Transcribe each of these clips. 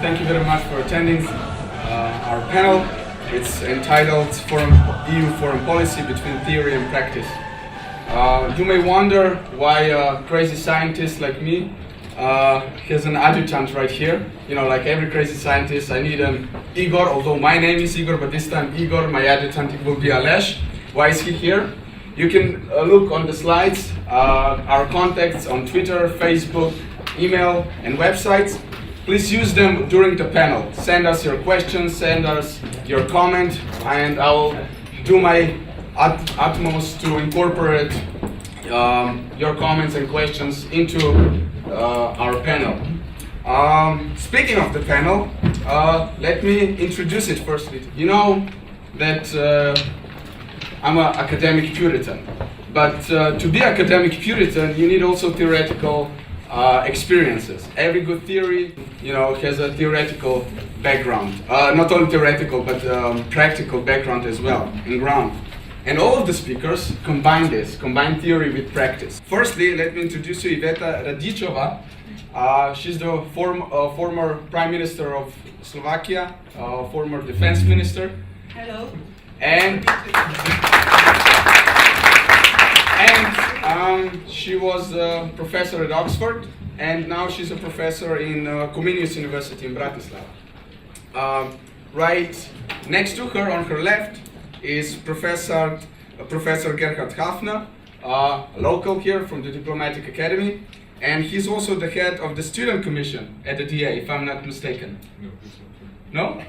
Thank you very much for attending our panel. It's entitled EU Foreign Policy Between Theory and Practice. You may wonder why a crazy scientist like me has an adjutant right here. You know, like every crazy scientist, I need an Igor, although my name is Igor, but this time Igor, my adjutant, will be Aleš. Why is he here? You can look on the slides, our contacts on Twitter, Facebook, email, and websites. Please use them during the panel. Send us your questions, send us your comment, and I will do my utmost to incorporate your comments and questions into our panel. Speaking of the panel, let me introduce it firstly. You know that I'm an academic Puritan, but to be academic Puritan, you need also theoretical experiences. Every good theory, you know, has a theoretical background. Not only theoretical, but practical background as well, and ground. And all of the speakers combine theory with practice. Firstly, let me introduce you Iveta Radičová. She's the former Prime Minister of Slovakia, former Defense Minister. Hello. And she was a professor at Oxford, and now she's a professor in COMENIUS University in Bratislava. Right next to her, on her left, is Professor GERHARD HAFNER, a local here from the Diplomatic Academy, and he's also the head of the Student Commission at the DA, if I'm not mistaken. No?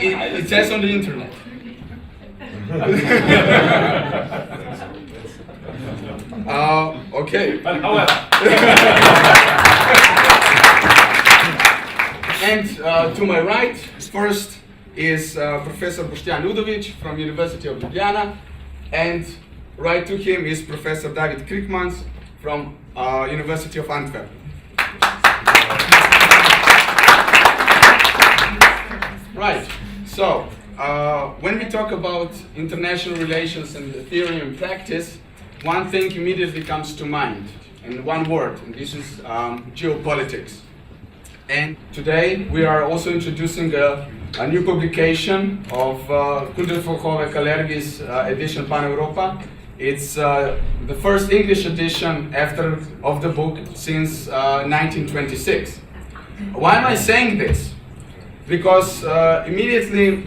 It says on the internet. Okay. And to my right, first is Professor Boštjan Udović from University of Vienna, and right to him is Professor David CRIEKEMANS from University of Antwerp. Right. So, when we talk about international relations and theory and practice, one thing immediately comes to mind, and one word, and this is geopolitics. And today we are also introducing a new publication of Kulturfolkhove Kalergi's edition Paneuropean. It's the first English edition of the book since 1926. Why am I saying this? Because immediately,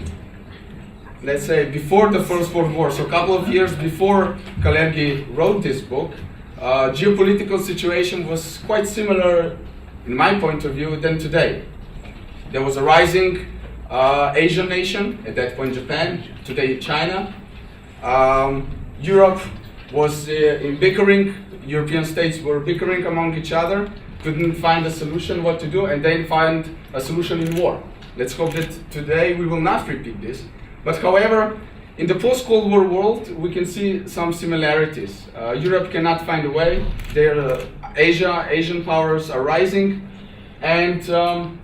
let's say before the First World War, so a couple of years before Kalergi wrote this book, geopolitical situation was quite similar, in my point of view, than today. There was a rising Asian nation, at that point Japan, today China. Europe was in bickering, European states were bickering among each other, couldn't find a solution what to do, and then find a solution in war. Let's hope that today we will not repeat this. But however, in the post-Cold War world, we can see some similarities. Europe cannot find a way. Asian powers are rising, and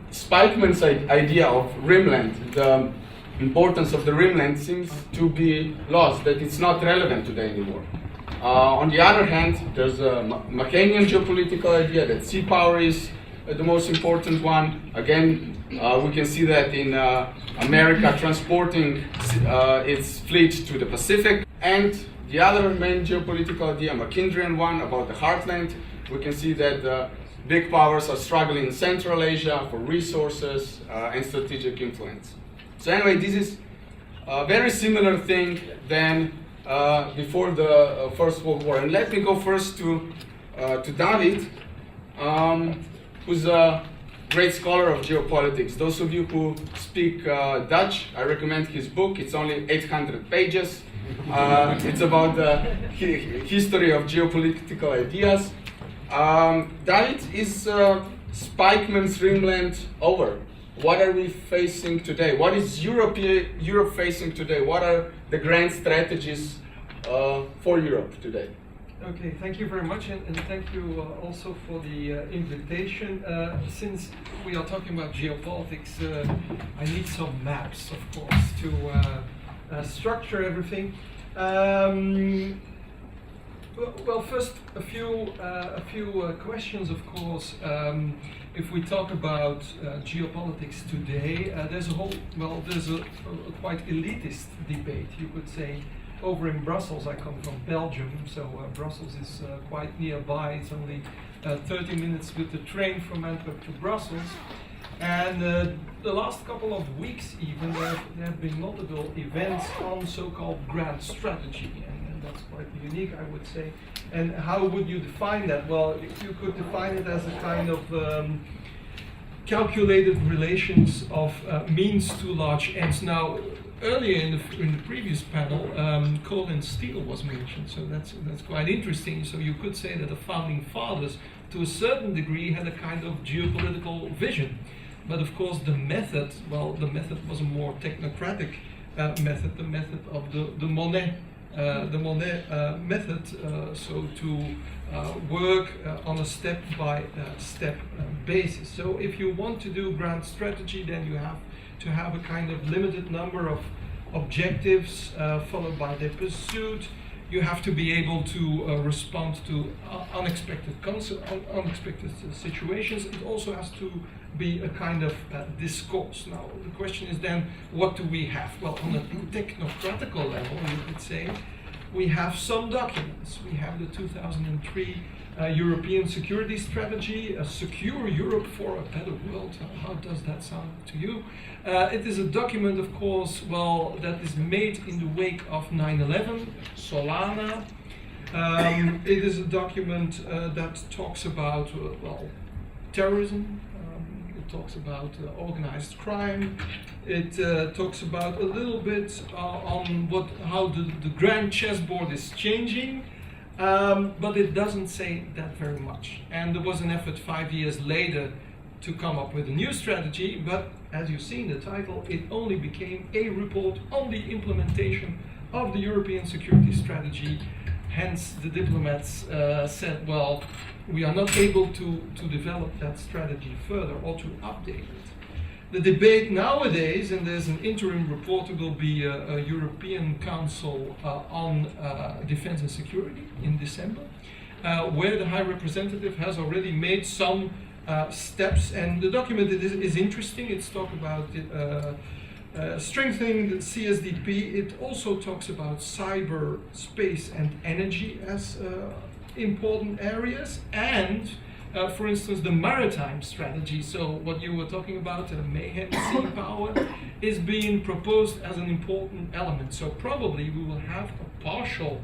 Spikeman's idea of Rimland, the importance of the Rimland, seems to be lost, that it's not relevant today anymore. On the other hand, there's a Macanian geopolitical idea that sea power is the most important one. Again, we can see that in America transporting its fleet to the Pacific. And the other main geopolitical idea, Macindrian one, about the heartland, we can see that big powers are struggling in Central Asia for resources and strategic influence. So anyway, this is a very similar thing than before the First World War. And let me go first to David, who's a great scholar of geopolitics. Those of you who speak Dutch, I recommend his book. It's only 800 pages. It's about the history of geopolitical ideas. David, is Spikeman's Rimland over? What are we facing today? What is Europe facing today? What are the grand strategies for Europe today? Okay, thank you very much, and thank you also for the invitation. Since we are talking about geopolitics, I need some maps, of course, to structure everything. Well, first a few questions, of course. If we talk about geopolitics today, there's a quite elitist debate, you could say. Over in Brussels, I come from Belgium, so Brussels is quite nearby. It's only 30 minutes with the train from Antwerp to Brussels. And the last couple of weeks even, there have been multiple events on so-called grand strategy. And that's quite unique, I would say. And how would you define that? Well, you could define it as a kind of calculated relations of means to large ends. Now, earlier in the previous panel, coal and steel was mentioned, so that's quite interesting. So you could say that the founding fathers, to a certain degree, had a kind of geopolitical vision. But of course, the method was a more technocratic method, the method of the Monet method, so to work on a step-by-step basis. So if you want to do grand strategy, then you have to have a kind of limited number of objectives followed by their pursuit. You have to be able to respond to unexpected situations. It also has to be a kind of discourse. Now, the question is then, what do we have? Well, on a technocratical level, you could say, we have some documents. We have the 2003 European Security Strategy, a secure Europe for a better world. How does that sound to you? It is a document, of course, well, that is made in the wake of 9/11, Solana. It is a document that talks about, terrorism. It talks about organized crime. It talks about a little bit on how the grand chessboard is changing. But it doesn't say that very much. And there was an effort 5 years later to come up with a new strategy, but as you see in the title, it only became a report on the implementation of the European security strategy. Hence, the diplomats said, well, we are not able to develop that strategy further or to update it. The debate nowadays, and there's an interim report, there will be a European Council on Defense and Security in December, where the High Representative has already made some steps, and the document is interesting. It's talked about strengthening the CSDP. It also talks about cyber, space, and energy as important areas, and for instance, the maritime strategy, so what you were talking about, mayhem, sea power, is being proposed as an important element. So probably we will have a partial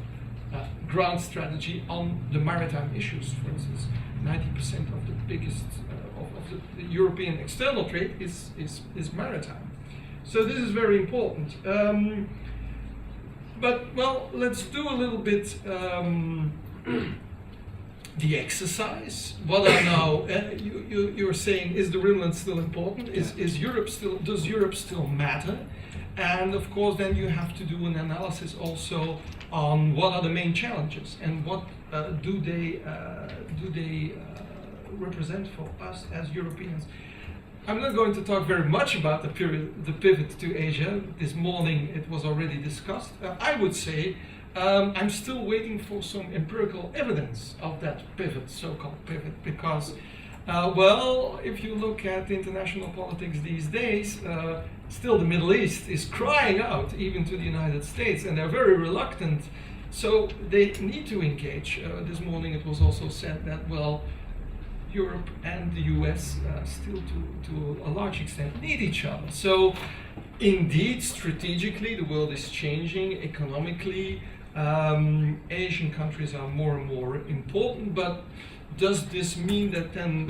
grand strategy on the maritime issues. For instance, 90% of the biggest of the European external trade is maritime. So this is very important. But, well, let's do a little bit the exercise. What are now, you're saying, is the Rimland still important? Is Europe still, does Europe still matter? And of course, then you have to do an analysis also on what are the main challenges and what do they represent for us as Europeans. I'm not going to talk very much about the pivot to Asia. This morning it was already discussed. I would say I'm still waiting for some empirical evidence of that pivot, so-called pivot, because, well, if you look at international politics these days, still the Middle East is crying out, even to the United States, and they're very reluctant. So they need to engage. This morning it was also said that, well, Europe and the US still to a large extent need each other. So indeed, strategically, the world is changing. Economically, Asian countries are more and more important, but does this mean that then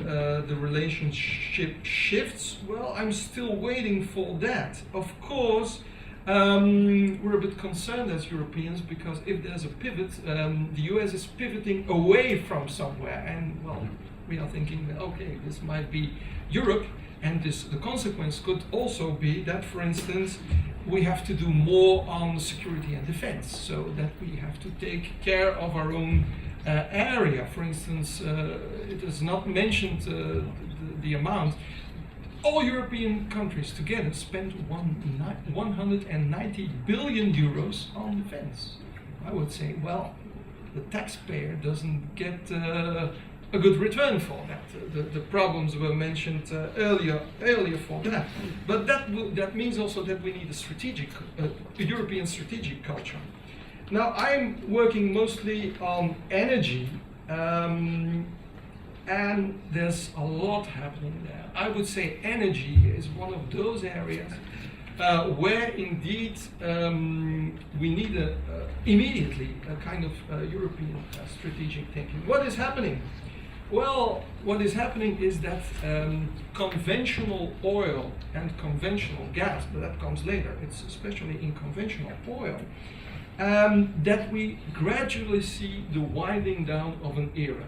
the relationship shifts? Well, I'm still waiting for that. Of course, we're a bit concerned as Europeans, because if there's a pivot, the US is pivoting away from somewhere, and well, we are thinking that, okay, this might be Europe, and the consequence could also be that, for instance, we have to do more on security and defense, so that we have to take care of our own area. For instance, it is not mentioned the amount. All European countries together spent 190 billion euros on defense. I would say, well, the taxpayer doesn't get a good return for that. The problems were mentioned earlier for that. But that means also that we need a European strategic culture. Now, I'm working mostly on energy, and there's a lot happening there. I would say energy is one of those areas where indeed we need immediately a kind of European strategic thinking. What is happening? Well, what is happening is that conventional oil and conventional gas, but that comes later, it's especially in conventional oil, that we gradually see the winding down of an era.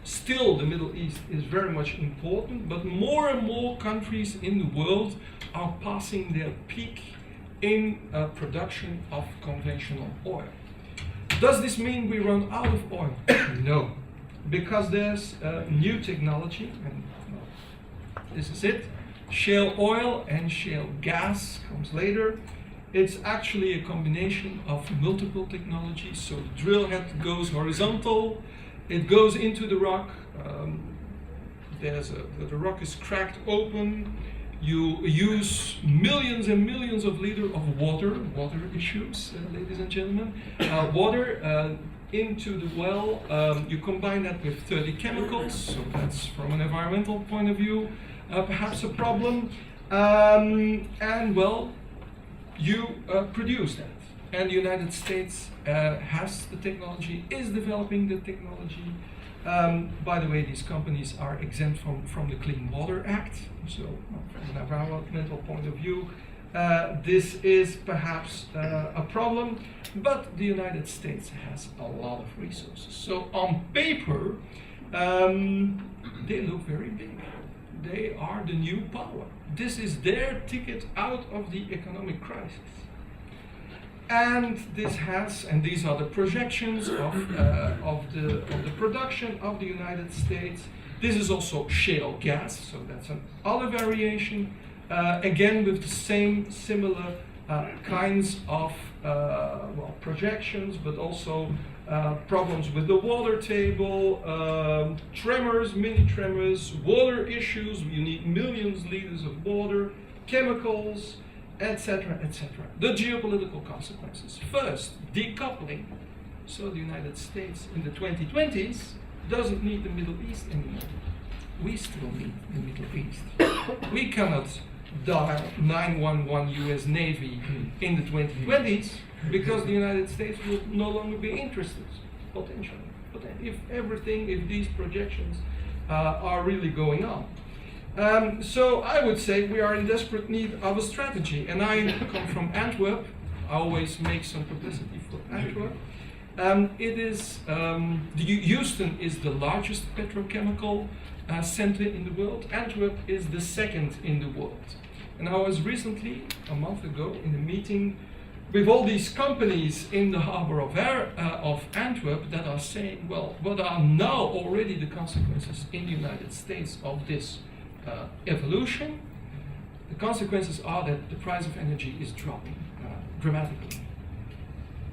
Still, the Middle East is very much important, but more and more countries in the world are passing their peak in production of conventional oil. Does this mean we run out of oil? No, because there's new technology, and this is it. Shale oil and shale gas comes later. It's actually a combination of multiple technologies. So the drill head goes horizontal, it goes into the rock, the rock is cracked open, you use millions and millions of liters of water issues, ladies and gentlemen, water into the well, you combine that with 30 chemicals, so that's from an environmental point of view, perhaps a problem, and well, you produce that. And the United States has the technology, is developing the technology. By the way, these companies are exempt from the Clean Water Act, so from an environmental point of view, this is perhaps a problem, but the United States has a lot of resources. So on paper, they look very big. They are the new power. This is their ticket out of the economic crisis. And these are the projections of the production of the United States. This is also shale gas, so that's another variation, again with the similar kinds of projections, but also problems with the water table, tremors, mini tremors, water issues. You need millions of liters of water, chemicals, etc., etc. The geopolitical consequences. First, decoupling. So the United States in the 2020s doesn't need the Middle East anymore. We still need the Middle East. We cannot dial 911 US Navy in the 2020s because the United States will no longer be interested, potentially. But if these projections are really going on. So I would say we are in desperate need of a strategy. And I come from Antwerp. I always make some publicity for Antwerp. Houston is the largest petrochemical center in the world. Antwerp is the second in the world. And I was recently, a month ago, in a meeting with all these companies in the harbor of Antwerp that are saying, well, what are now already the consequences in the United States of this evolution? The consequences are that the price of energy is dropping dramatically.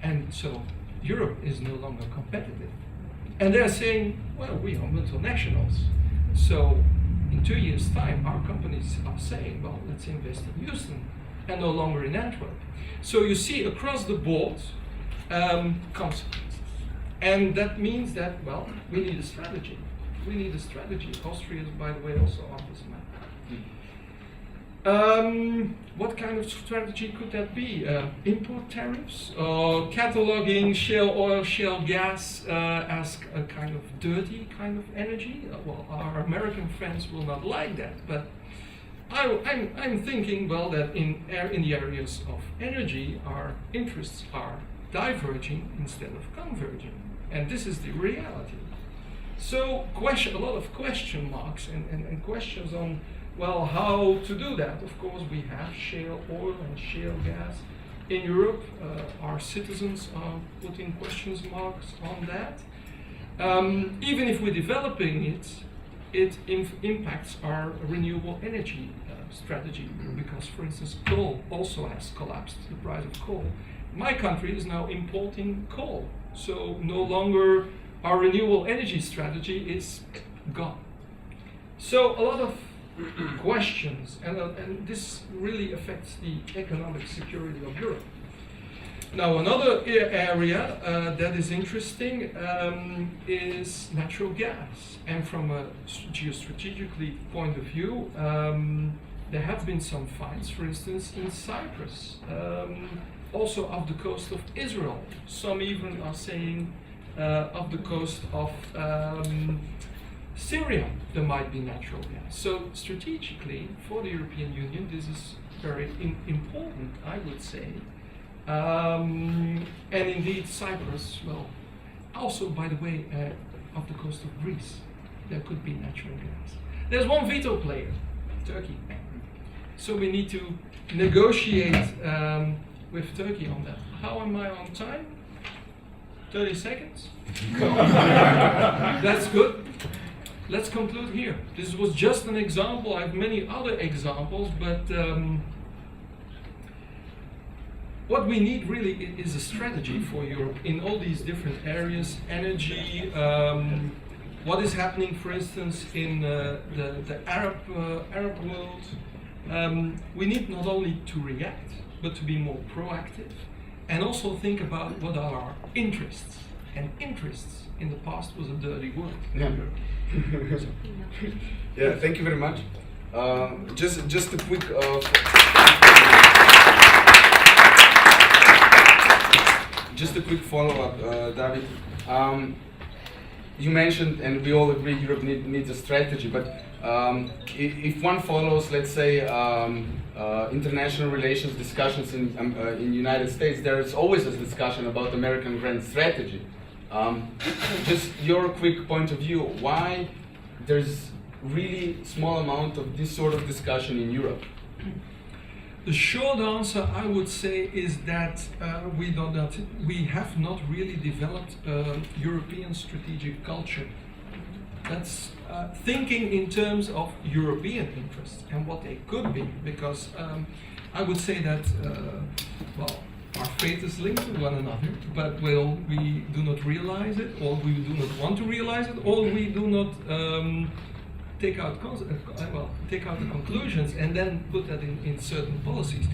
And so Europe is no longer competitive. And they're saying, well, we are multinationals. So in 2 years' time, our companies are saying, well, let's invest in Houston and no longer in Antwerp. So you see across the board consequences. And that means that, well, we need a strategy. We need a strategy. Austria is, by the way, also on this map. What kind of strategy could that be? Import tariffs? Cataloging shale oil, shale gas as a kind of dirty kind of energy? Well, our American friends will not like that, but I'm thinking, well, that in the areas of energy, our interests are diverging instead of converging. And this is the reality. So a lot of question marks and questions on, well, how to do that. Of course, we have shale oil and shale gas in Europe. Our citizens are putting question marks on that. Even if we're developing it impacts our renewable energy strategy because, for instance, coal also has collapsed, the price of coal. My country is now importing coal. So no longer our renewable energy strategy is gone. So a lot of questions, and this really affects the economic security of Europe. Now, another area that is interesting is natural gas. And from a geostrategically point of view, there have been some finds, for instance, in Cyprus, also off the coast of Israel. Some even are saying off the coast of Syria there might be natural gas. So strategically, for the European Union, this is very important, I would say. And indeed, Cyprus, well, also, by the way, off the coast of Greece, there could be natural gas. There's one veto player, Turkey. So we need to negotiate with Turkey on that. How am I on time? 30 seconds? That's good. Let's conclude here. This was just an example. I have many other examples, but what we need really is a strategy for Europe in all these different areas. Energy, what is happening, for instance, in the Arab world. We need not only to react, but to be more proactive, and also think about what are our interests. And interests in the past was a dirty word. Yeah. Yeah, thank you very much. Just a quick follow-up, David. You mentioned, and we all agree, Europe needs a strategy. But if one follows, let's say, international relations discussions in United States, there is always a discussion about American grand strategy. Just your quick point of view, why there's really small amount of this sort of discussion in Europe? The short answer, I would say, is that we have not really developed a European strategic culture. That's thinking in terms of European interests and what they could be, because I would say that, well, our fate is linked to one another, but well, we do not realize it, or we do not want to realize it, or we do not take out the conclusions and then put that in certain policies.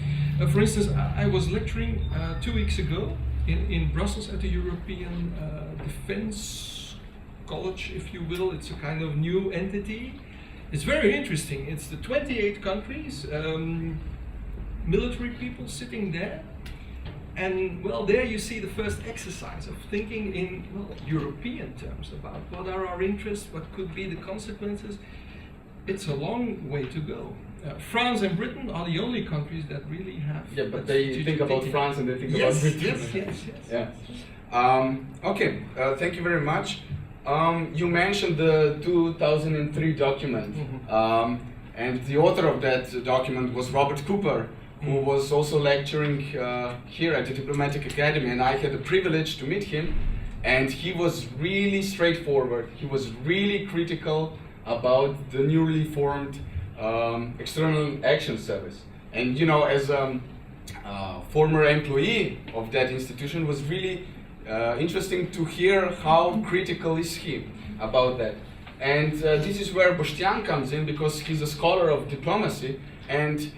For instance, I was lecturing 2 weeks ago in Brussels at the European Defense College, if you will. It's a kind of new entity. It's very interesting. It's the 28 countries, military people sitting there. And well, there you see the first exercise of thinking in European terms about what are our interests, what could be the consequences. It's a long way to go. France and Britain are the only countries that really have. Yeah, but they think about France and they think about Britain. Yes. Yeah. Okay. Thank you very much. You mentioned the 2003 document, and the author of that document was Robert Cooper, who was also lecturing here at the Diplomatic Academy, and I had the privilege to meet him, and he was really straightforward. He was really critical about the newly formed External Action Service. And you know, as a former employee of that institution, was really interesting to hear how critical is he about that. And this is where Boštjan comes in, because he's a scholar of diplomacy, and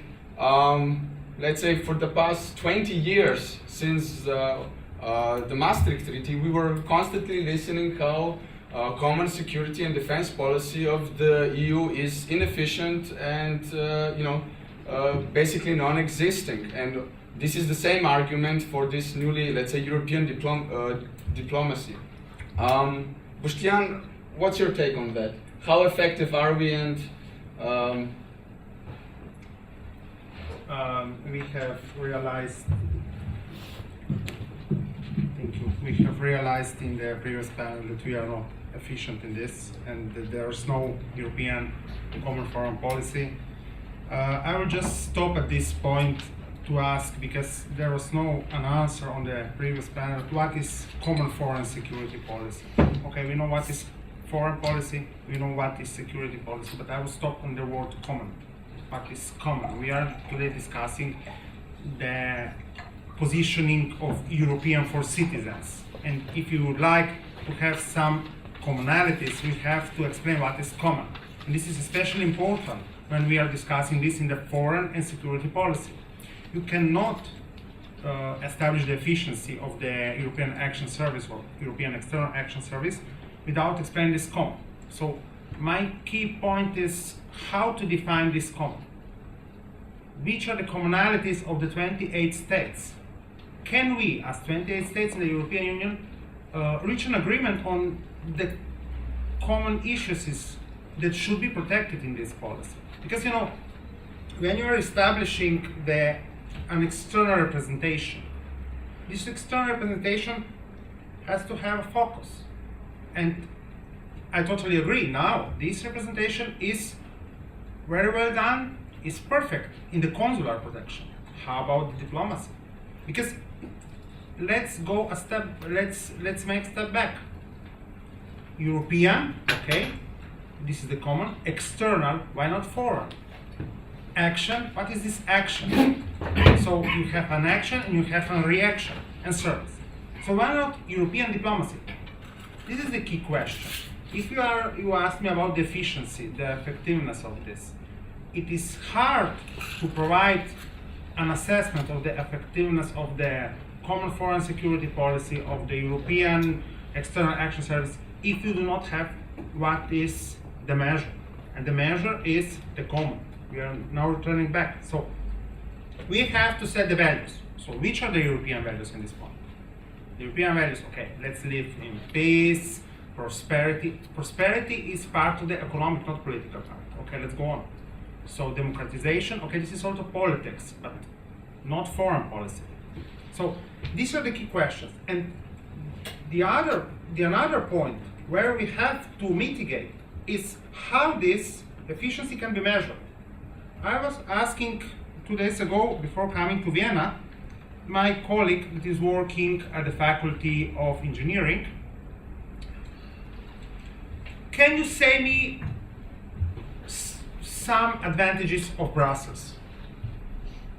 let's say for the past 20 years since the Maastricht Treaty, we were constantly listening how common security and defense policy of the EU is inefficient and basically non-existing. And this is the same argument for this newly, let's say, European diplomacy. Boštjan, what's your take on that? How effective are we, and we have realized, we have realized in the previous panel that we are not efficient in this, and that there is no European common foreign policy. I will just stop at this point to ask, because there was no an answer on the previous panel, what is common foreign security policy? Okay, we know what is foreign policy, we know what is security policy, but I will stop on the word common. What is common? We are today discussing the positioning of European for citizens, And if you would like to have some commonalities, we have to explain what is common. And this is especially important when we are discussing this in the foreign and security policy. You cannot establish the efficiency of the European Action Service or European External Action Service without explaining this common. So my key point is how to define this common. Which are the commonalities of the 28 states? Can we, as 28 states in the European Union, reach an agreement on the common issues that should be protected in this policy? Because, you know, when you are establishing an external representation, this external representation has to have a focus. And I totally agree. Now, this representation is very well done, is perfect in the consular protection. How about the diplomacy? Because let's make a step back. European, okay, this is the common. External, why not foreign? Action, what is this action? So you have an action and you have a reaction and service. So why not European diplomacy? This is the key question. If you ask me about the efficiency, the effectiveness of this, it is hard to provide an assessment of the effectiveness of the common foreign security policy of the European External Action Service if you do not have what is the measure. And the measure is the common. We are now returning back. So we have to set the values. So which are the European values in this point? The European values, okay, let's live in peace, prosperity. Prosperity is part of the economic, not political part. Okay, let's go on. So democratization, okay, this is sort of politics, but not foreign policy. So these are the key questions. And the another point where we have to mitigate is how this efficiency can be measured. I was asking 2 days ago, before coming to Vienna, my colleague that is working at the Faculty of Engineering, can you say me some advantages of Brussels?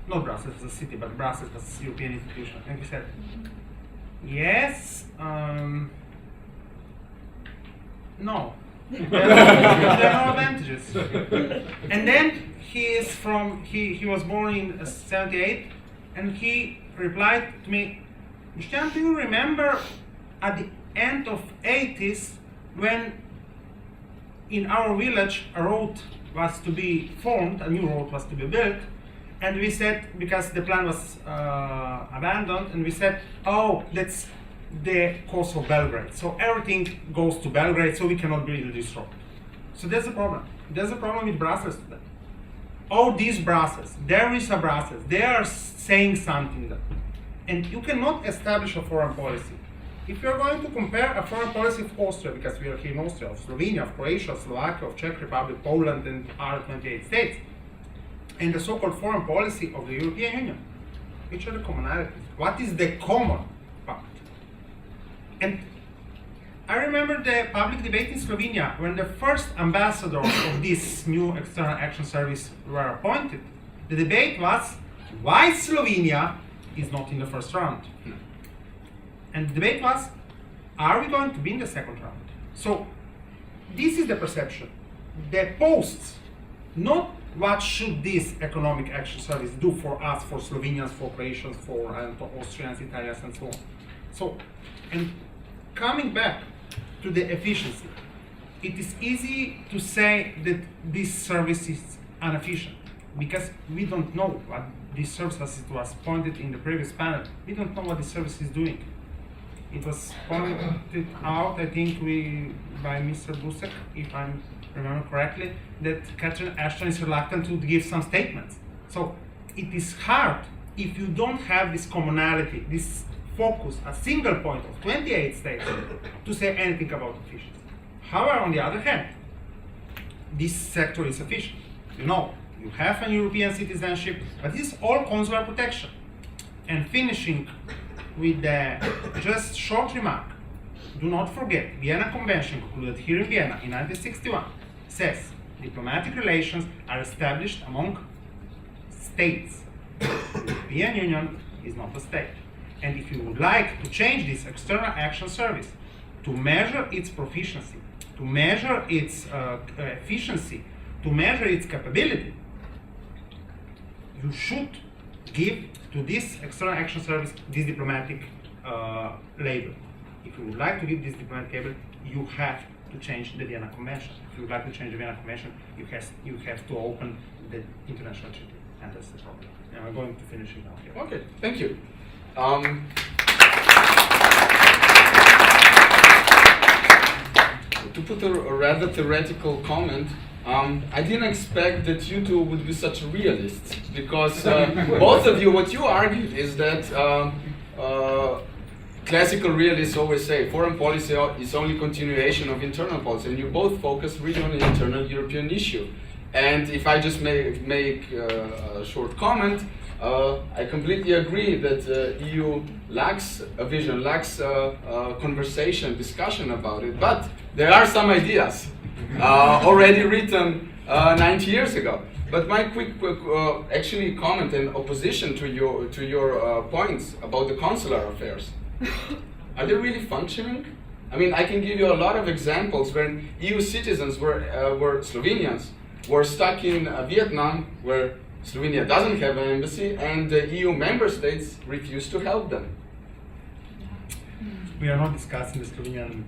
Not Brussels as a city, but Brussels as a European institution. And he said, yes, no. There are no advantages. And then he was born in 78, and he replied to me, Christian, do you remember at the end of 80s when in our village a road was to be formed, a new road was to be built, and we said, because the plan was abandoned, and we said, oh, that's the course of Belgrade. So everything goes to Belgrade, so we cannot build this road. So there's a problem. There's a problem with Brussels today. Oh, this Brussels, there is a Brussels, they are saying something that, and you cannot establish a foreign policy. If you're going to compare a foreign policy of Austria, because we are here in Austria, of Slovenia, of Croatia, of Slovakia, of Czech Republic, Poland, and other 28 states, and the so-called foreign policy of the European Union, which are the commonalities? What is the common part? And I remember the public debate in Slovenia when the first ambassadors of this new External Action Service were appointed. The debate was why Slovenia is not in the first round. And the debate was, are we going to be in the second round? So this is the perception. The posts, not what should this Economic Action Service do for us, for Slovenians, for Croatians, for Austrians, Italians, and so on. So, and coming back to the efficiency, it is easy to say that this service is inefficient because we don't know what this service, as it was pointed in the previous panel, we don't know what this service is doing. It was pointed out, I think, by Mr. Busek, if I remember correctly, that Catherine Ashton is reluctant to give some statements. So it is hard if you don't have this commonality, this focus, a single point of 28 states to say anything about efficiency. However, on the other hand, this sector is efficient. You know, you have a European citizenship, but this is all consular protection. And finishing with the just short remark, do not forget, Vienna Convention concluded here in Vienna in 1961 says diplomatic relations are established among states. The European Union is not a state. And if you would like to change this external action service to measure its proficiency, to measure its efficiency, to measure its capability, you should give to this external action service this diplomatic label. If you would like to give this diplomatic label, you have to change the Vienna Convention. If you would like to change the Vienna Convention, you have to open the international treaty, and that's the problem. And I'm going to finish it now here. Okay, thank you. To put a rather theoretical comment, I didn't expect that you two would be such realists, because both of you, what you argued is that classical realists always say foreign policy is only continuation of internal policy, and you both focus really on the internal European issue. And if I just make a short comment, I completely agree that EU lacks a vision, lacks a conversation, discussion about it, but there are some ideas already written 90 years ago. But my quick actually comment in opposition to your points about the consular affairs. Are they really functioning? I mean, I can give you a lot of examples when EU citizens were Slovenians, were stuck in Vietnam, where Slovenia doesn't have an embassy, and the EU member states refused to help them. We are not discussing the Slovenian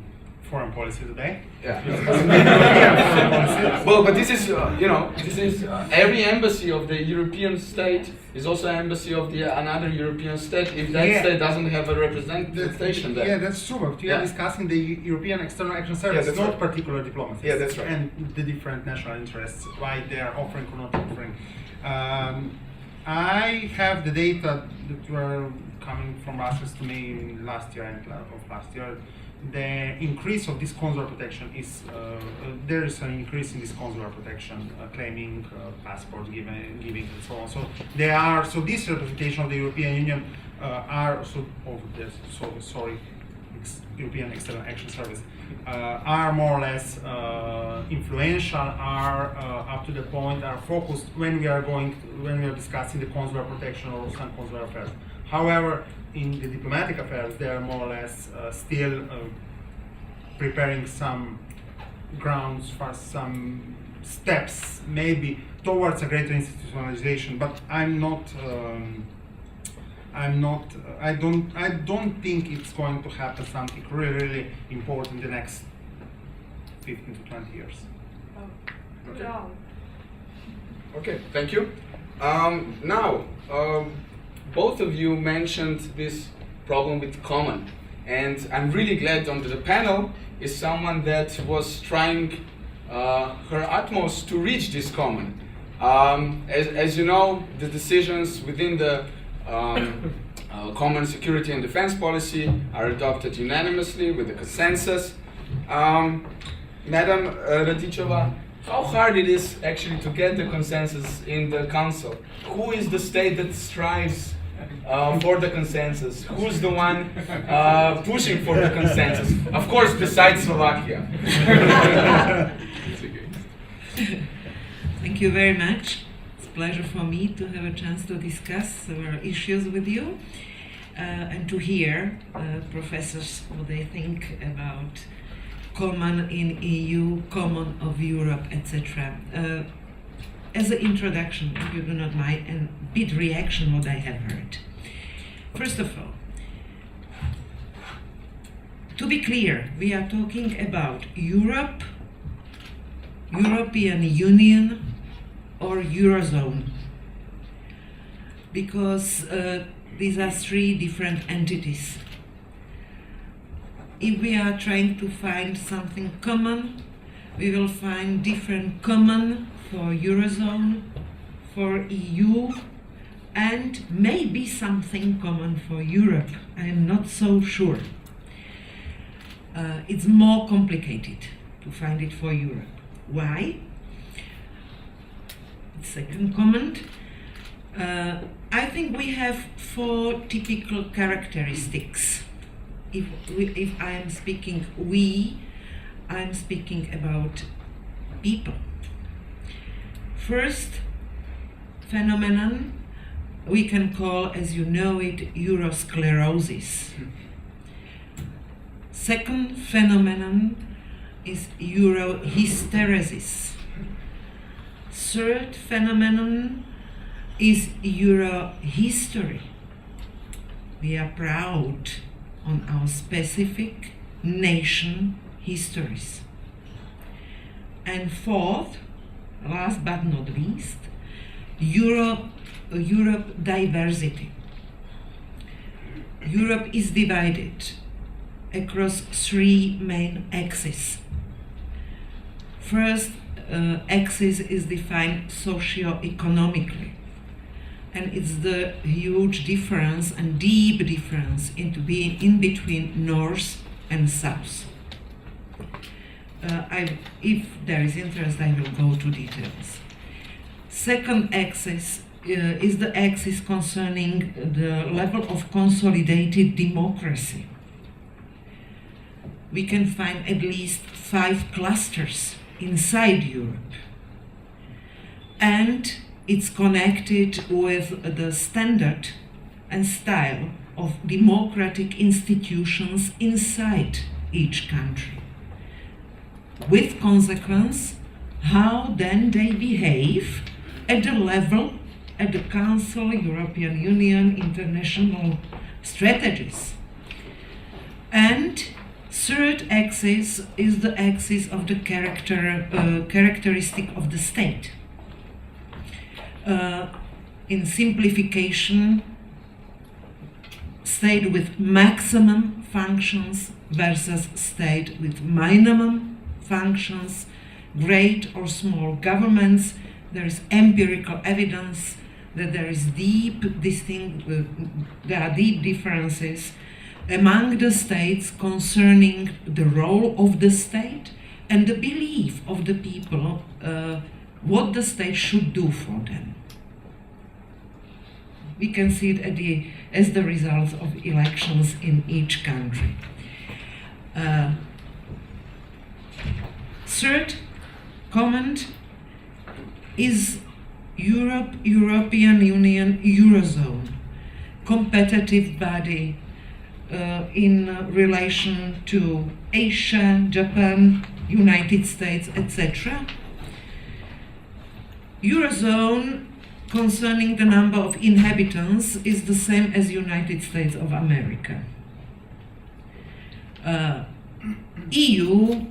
foreign policy today. Yeah. We're discussing the European foreign policy. Well, but this is, every embassy of the European state is also an embassy of another European state if that state doesn't have a representation there. Yeah, that's true. But we are discussing the European External Action Service, that's not right. particular diplomacy. Yeah, that's right. And the different national interests, why they are offering or not offering. I have the data that were coming from Brussels to me last year and of last year. The increase of this consular protection is there is an increase in this consular protection, claiming passports, giving and so on. So they are this representation of the European Union European External Action Service are more or less influential, are up to the point, are focused when we are discussing the consular protection or some consular affairs. However, in the diplomatic affairs, they are more or less still preparing some grounds for some steps, maybe towards a greater institutionalization. But I don't think it's going to happen something really important in the next 15 to 20 years. Okay. Okay, thank you. Now, both of you mentioned this problem with common, and I'm really glad on the panel is someone that was trying her utmost to reach this common. As you know, the decisions within the common security and defense policy are adopted unanimously with a consensus. Madam Radičová, how hard it is actually to get the consensus in the council? Who is the state that strives for the consensus? Who's the one pushing for the consensus? Of course, besides Slovakia. Thank you very much. It's a pleasure for me to have a chance to discuss several issues with you and to hear professors what they think about common in EU, common of Europe, etc. As an introduction, if you do not mind, and bit reaction what I have heard. First of all, to be clear, we are talking about Europe, European Union, or Eurozone, because these are three different entities. If we are trying to find something common, we will find different common for Eurozone, for EU, and maybe something common for Europe. I am not so sure. It's more complicated to find it for Europe. Why? Second comment. I think we have four typical characteristics. If I am speaking we, I am speaking about people. First phenomenon, we can call, as you know it, Eurosclerosis. Second phenomenon is Eurohysteresis. Third phenomenon is Eurohistory. We are proud on our specific nation histories. And fourth, last but not least, Europe diversity. Europe is divided across three main axes. First axis is defined socio-economically, and it's the huge difference and deep difference into being in between North and South. If there is interest, I will go to details. Second axis is the axis concerning the level of consolidated democracy. We can find at least 5 clusters inside Europe. And it's connected with the standard and style of democratic institutions inside each country. With consequence, how then they behave at the level, at the Council, European Union, international strategies. And third axis is the axis of the characteristic of the state. In simplification, state with maximum functions versus state with minimum functions, great or small governments. There is empirical evidence that there are deep differences among the states concerning the role of the state and the belief of the people what the state should do for them. We can see it as the results of elections in each country. Third comment is Europe, European Union, Eurozone, competitive body in relation to Asia, Japan, United States, etc. Eurozone, concerning the number of inhabitants, is the same as United States of America. EU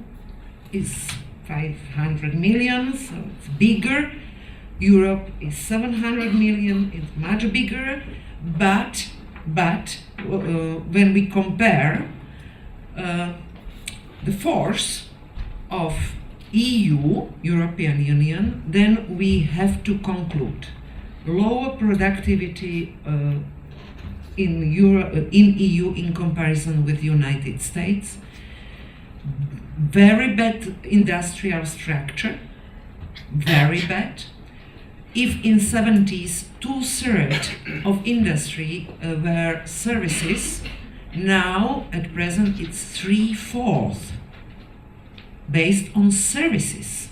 is 500 million, so it's bigger. Europe is 700 million, it's much bigger, but when we compare the force of EU, European Union, then we have to conclude lower productivity in EU in comparison with United States, very bad industrial structure, very bad. If in 70s 2/3 of industry were services, now at present it's 3/4 based on services.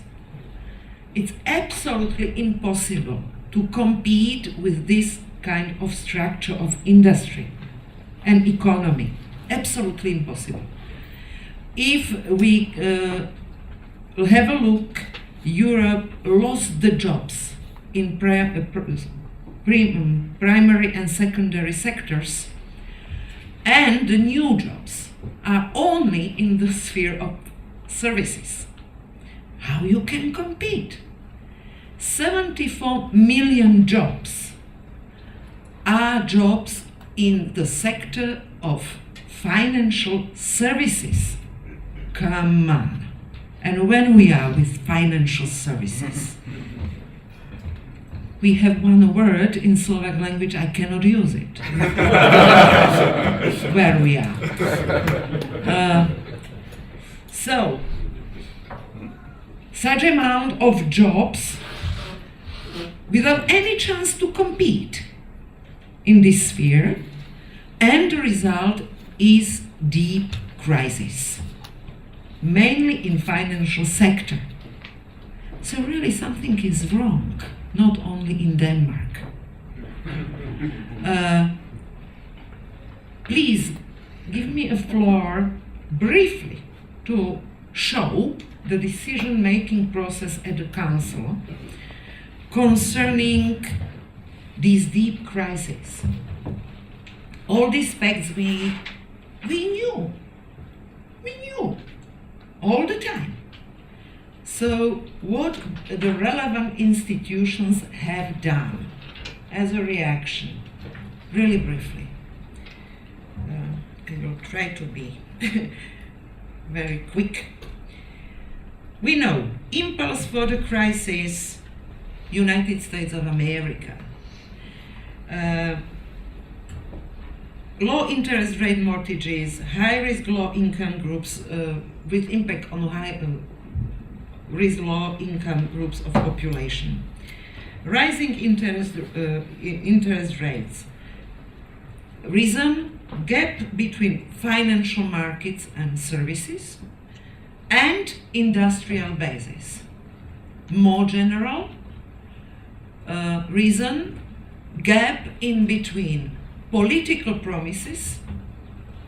It's absolutely impossible to compete with this kind of structure of industry and economy. Absolutely impossible. If we have a look, Europe lost the jobs in primary and secondary sectors, and the new jobs are only in the sphere of services. How you can compete? 74 million jobs are jobs in the sector of financial services. Come on. And when we are with financial services, we have one word in Slovak language, I cannot use it. Where we are. So, such amount of jobs without any chance to compete in this sphere, and the result is deep crisis, mainly in financial sector. So really something is wrong, not only in Denmark. Please give me a floor briefly to show the decision-making process at the Council concerning these deep crises. All these facts we knew all the time. So what the relevant institutions have done as a reaction, really briefly. I will try to be very quick. We know impulse for the crisis, United States of America. Low interest rate mortgages, high risk low income groups with impact on high risk low income groups of population. Rising interest rates. Reason, gap between financial markets and services and industrial bases. More general, reason, gap in between political promises.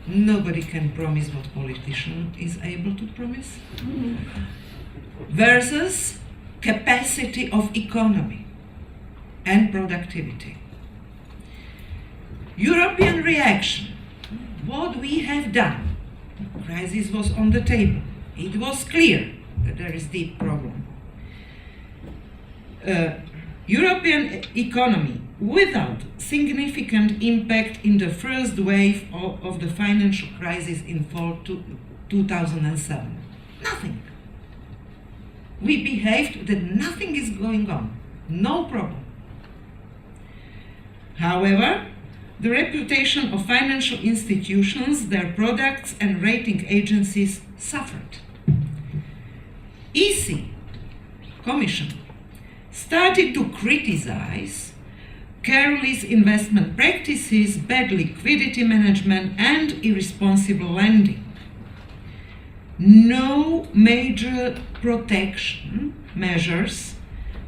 Nobody can promise what politician is able to promise. Versus capacity of economy and productivity. European reaction. What we have done. Crisis was on the table. It was clear that there is deep problem. European economy without significant impact in the first wave of the financial crisis in fall 2007. Nothing. We behaved that nothing is going on. No problem. However, the reputation of financial institutions, their products and rating agencies suffered. EC, Commission, started to criticize careless investment practices, bad liquidity management, and irresponsible lending. No major protection measures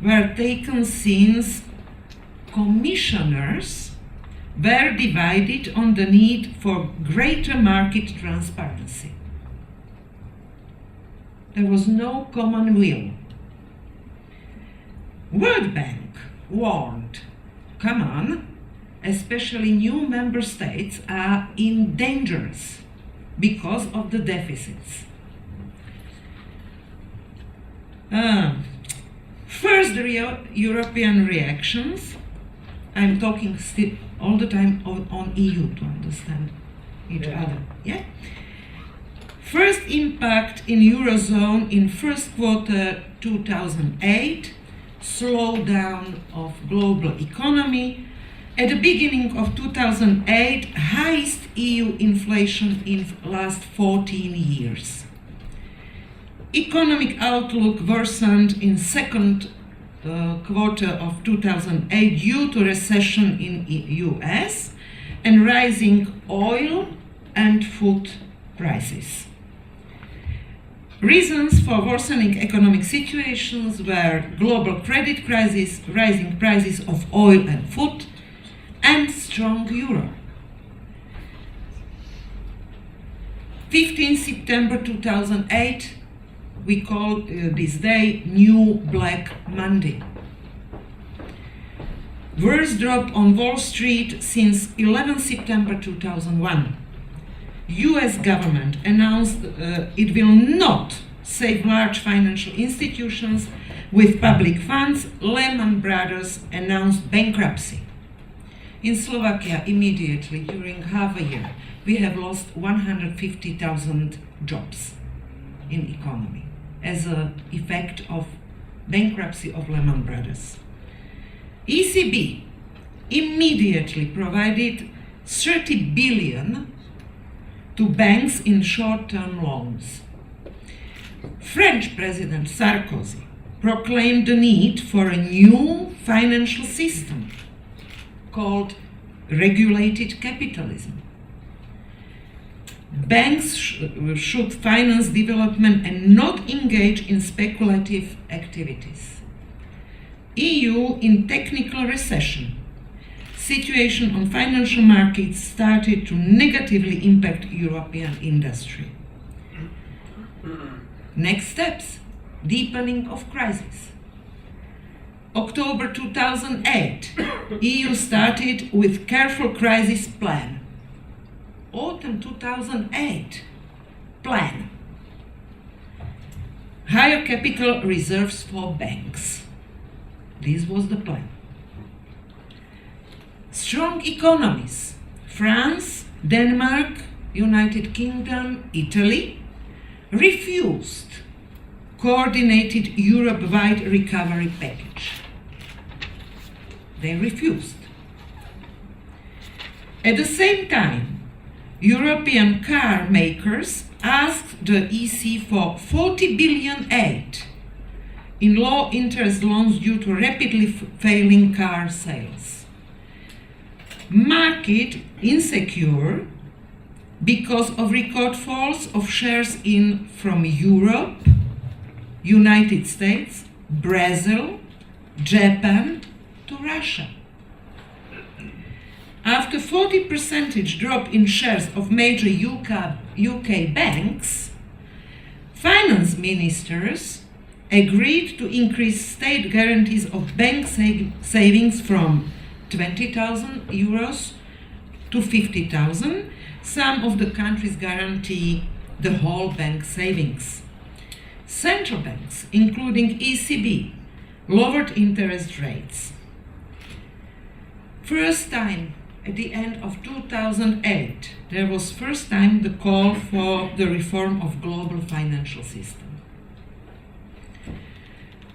were taken since commissioners were divided on the need for greater market transparency. There was no common will. World Bank warned, come on, especially new member states are in danger because of the deficits. First, the European reactions. I'm talking still all the time on EU to understand each other. Yeah. First impact in Eurozone in first quarter 2008, slowdown of global economy. At the beginning of 2008, highest EU inflation in last 14 years. Economic outlook worsened in second quarter of 2008 due to recession in US and rising oil and food prices. Reasons for worsening economic situations were global credit crisis, rising prices of oil and food, and strong euro. 15 September 2008, we call this day New Black Monday. Worst drop on Wall Street since 11 September 2001. US government announced it will not save large financial institutions with public funds. Lehman Brothers announced bankruptcy. In Slovakia, immediately during half a year, we have lost 150,000 jobs in economy as an effect of bankruptcy of Lehman Brothers. ECB immediately provided 30 billion to banks in short-term loans. French President Sarkozy proclaimed the need for a new financial system called regulated capitalism. Banks should finance development and not engage in speculative activities. EU in technical recession. situation on financial markets started to negatively impact European industry. Next steps, deepening of crisis. October 2008, EU started with careful crisis plan. Autumn 2008, plan. Higher capital reserves for banks. This was the plan. Strong economies. France, Denmark, United Kingdom, Italy refused coordinated Europe-wide recovery package. They refused. At the same time, European car makers asked the EC for 40 billion aid in low interest loans due to rapidly failing car sales. Market insecure because of record falls of shares from Europe, United States, Brazil, Japan to Russia. After 40% drop in shares of major UK banks, finance ministers agreed to increase state guarantees of bank savings from 20,000 euros to 50,000. Some of the countries guarantee the whole bank savings. Central banks, including ECB, lowered interest rates. First time at the end of 2008, there was first time the call for the reform of global financial system.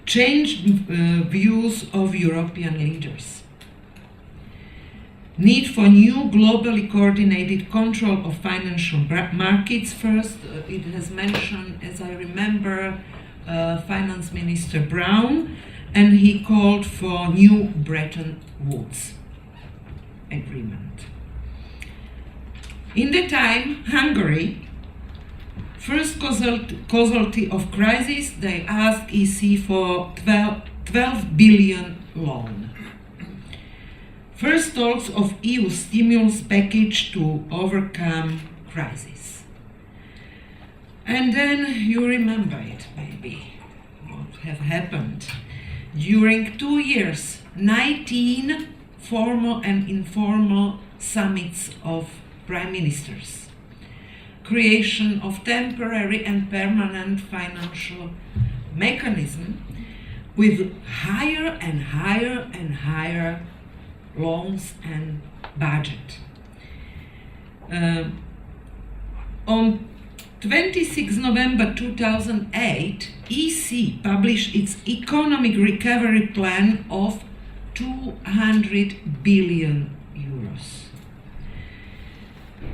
Changed views of European leaders. Need for new globally coordinated control of financial markets. First, it has mentioned, as I remember, Finance Minister Brown, and he called for new Bretton Woods agreement. In the time, Hungary, first casualty of crisis, they asked EC for 12 billion loan. First talks of EU stimulus package to overcome crisis. And then you remember it, maybe, what have happened. During 2 years, 19 formal and informal summits of prime ministers. Creation of temporary and permanent financial mechanism with higher and higher and higher loans and budget. On 26 November 2008, EC published its economic recovery plan of 200 billion euros.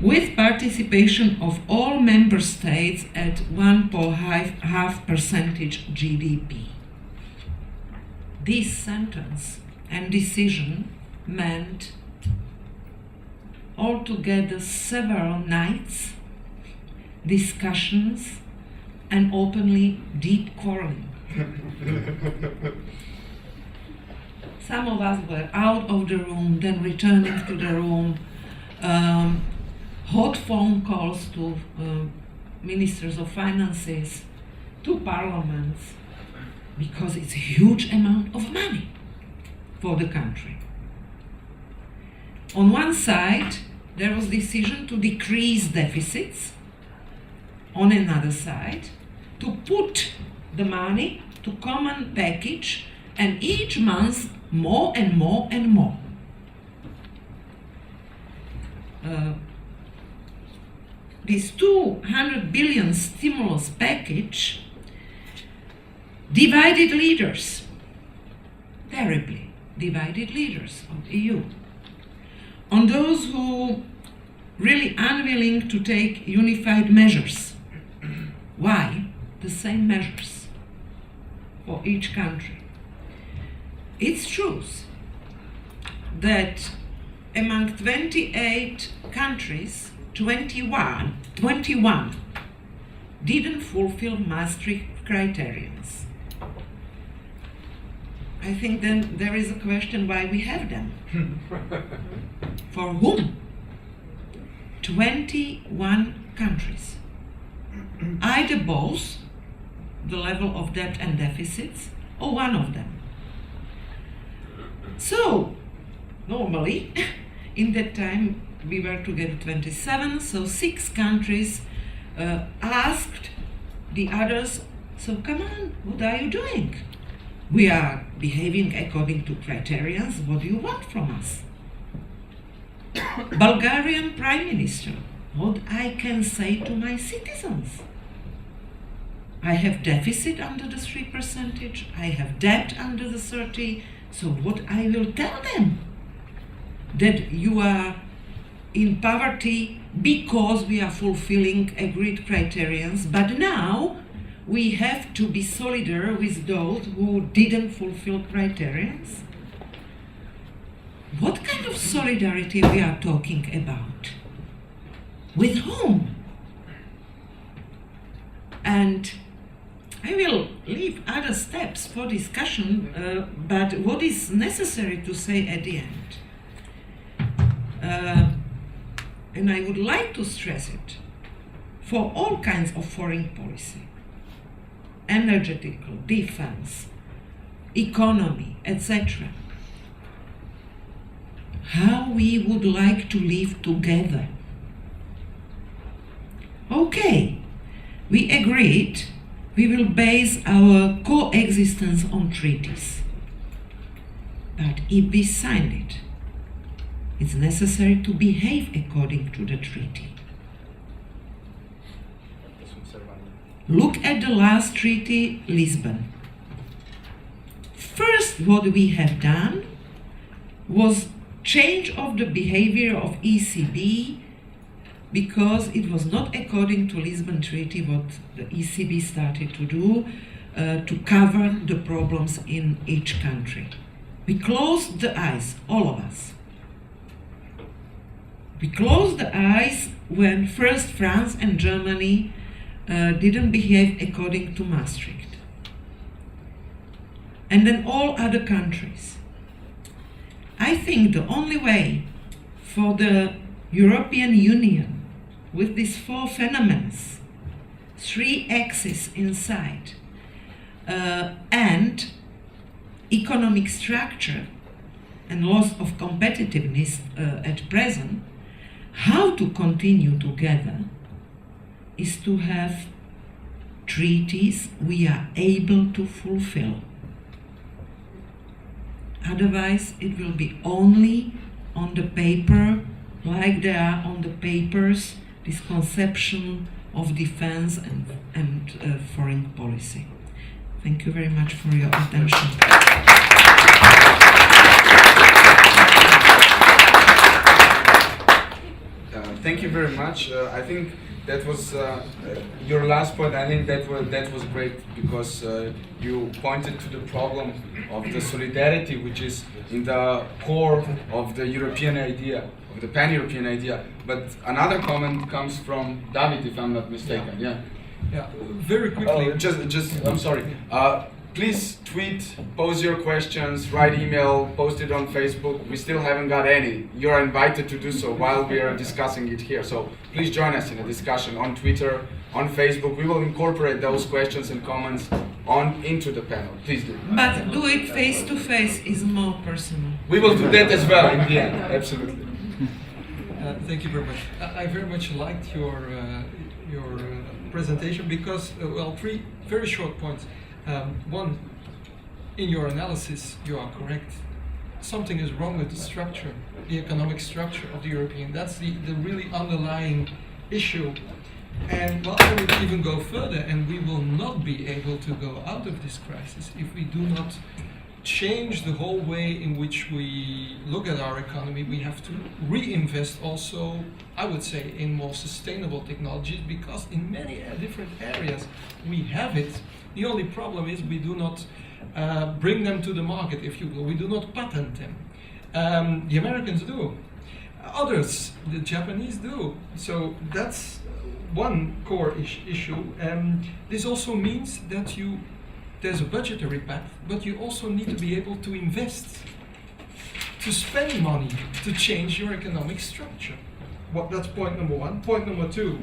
With participation of all member states at 1.5% GDP. This sentence and decision meant altogether several nights, discussions, and openly deep quarreling. Some of us were out of the room, then returning to the room, hot phone calls to ministers of finances, to parliaments, because it's a huge amount of money for the country. On one side, there was decision to decrease deficits. On another side, to put the money to common package, and each month more and more and more. This 200 billion stimulus package divided leaders, terribly divided leaders of the EU, on those who really unwilling to take unified measures. Why the same measures for each country? It's true that among 28 countries, 21 didn't fulfill Maastricht criteria. I think then there is a question why we have them. For whom? 21 countries. Either both the level of debt and deficits, or one of them. So, normally, in that time, we were together 27, so 6 countries asked the others, so come on, what are you doing? We are behaving according to criteria, what do you want from us? Bulgarian Prime Minister, what I can say to my citizens? I have deficit under the 3%, I have debt under the 30%, so what I will tell them? That you are in poverty because we are fulfilling agreed criteria, but now we have to be solidar with those who didn't fulfill criteria. What kind of solidarity we are talking about? With whom? And I will leave other steps for discussion, but what is necessary to say at the end? And I would like to stress it, for all kinds of foreign policy, energetical, defense, economy, etc., how we would like to live together. Okay, we agreed we will base our coexistence on treaties. But if we sign it, it's necessary to behave according to the treaty. Look at the last treaty, Lisbon. First, what we have done was change of the behavior of ECB, because it was not according to Lisbon Treaty what the ECB started to do to cover the problems in each country. We closed the eyes, all of us. We closed the eyes when first France and Germany didn't behave according to Maastricht. And then all other countries. I think the only way for the European Union, with these 4 phenomena, 3 axes inside, and economic structure and loss of competitiveness at present, how to continue together is to have treaties we are able to fulfill. Otherwise, it will be only on the paper, like there are on the papers, this conception of defense and foreign policy. Thank you very much for your attention. Thank you very much. I think that was your last point. I think that was great, because you pointed to the problem of the solidarity, which is in the core of the European idea, of the pan-European idea. But another comment comes from David, if I'm not mistaken. Yeah, very quickly. I'm sorry. Please tweet, pose your questions, write email, post it on Facebook. We still haven't got any. You're invited to do so while we are discussing it here. So please join us in a discussion on Twitter, on Facebook. We will incorporate those questions and comments into the panel. Please do. But do it face to face is more personal. We will do that as well in the end. Absolutely. Thank you very much. I very much liked your presentation because, well, 3 very short points. One, in your analysis, you are correct. Something is wrong with the structure, the economic structure of the European. That's the really underlying issue. And well, I would even go further, and we will not be able to go out of this crisis if we do not change the whole way in which we look at our economy. We have to reinvest also, I would say, in more sustainable technologies, because in many different areas we have it. The only problem is we do not bring them to the market, if you will. We do not patent them. The Americans do. Others, the Japanese do. So that's one core issue. This also means that you there's a budgetary path, but you also need to be able to invest, to spend money, to change your economic structure. That's point number one. Point number two,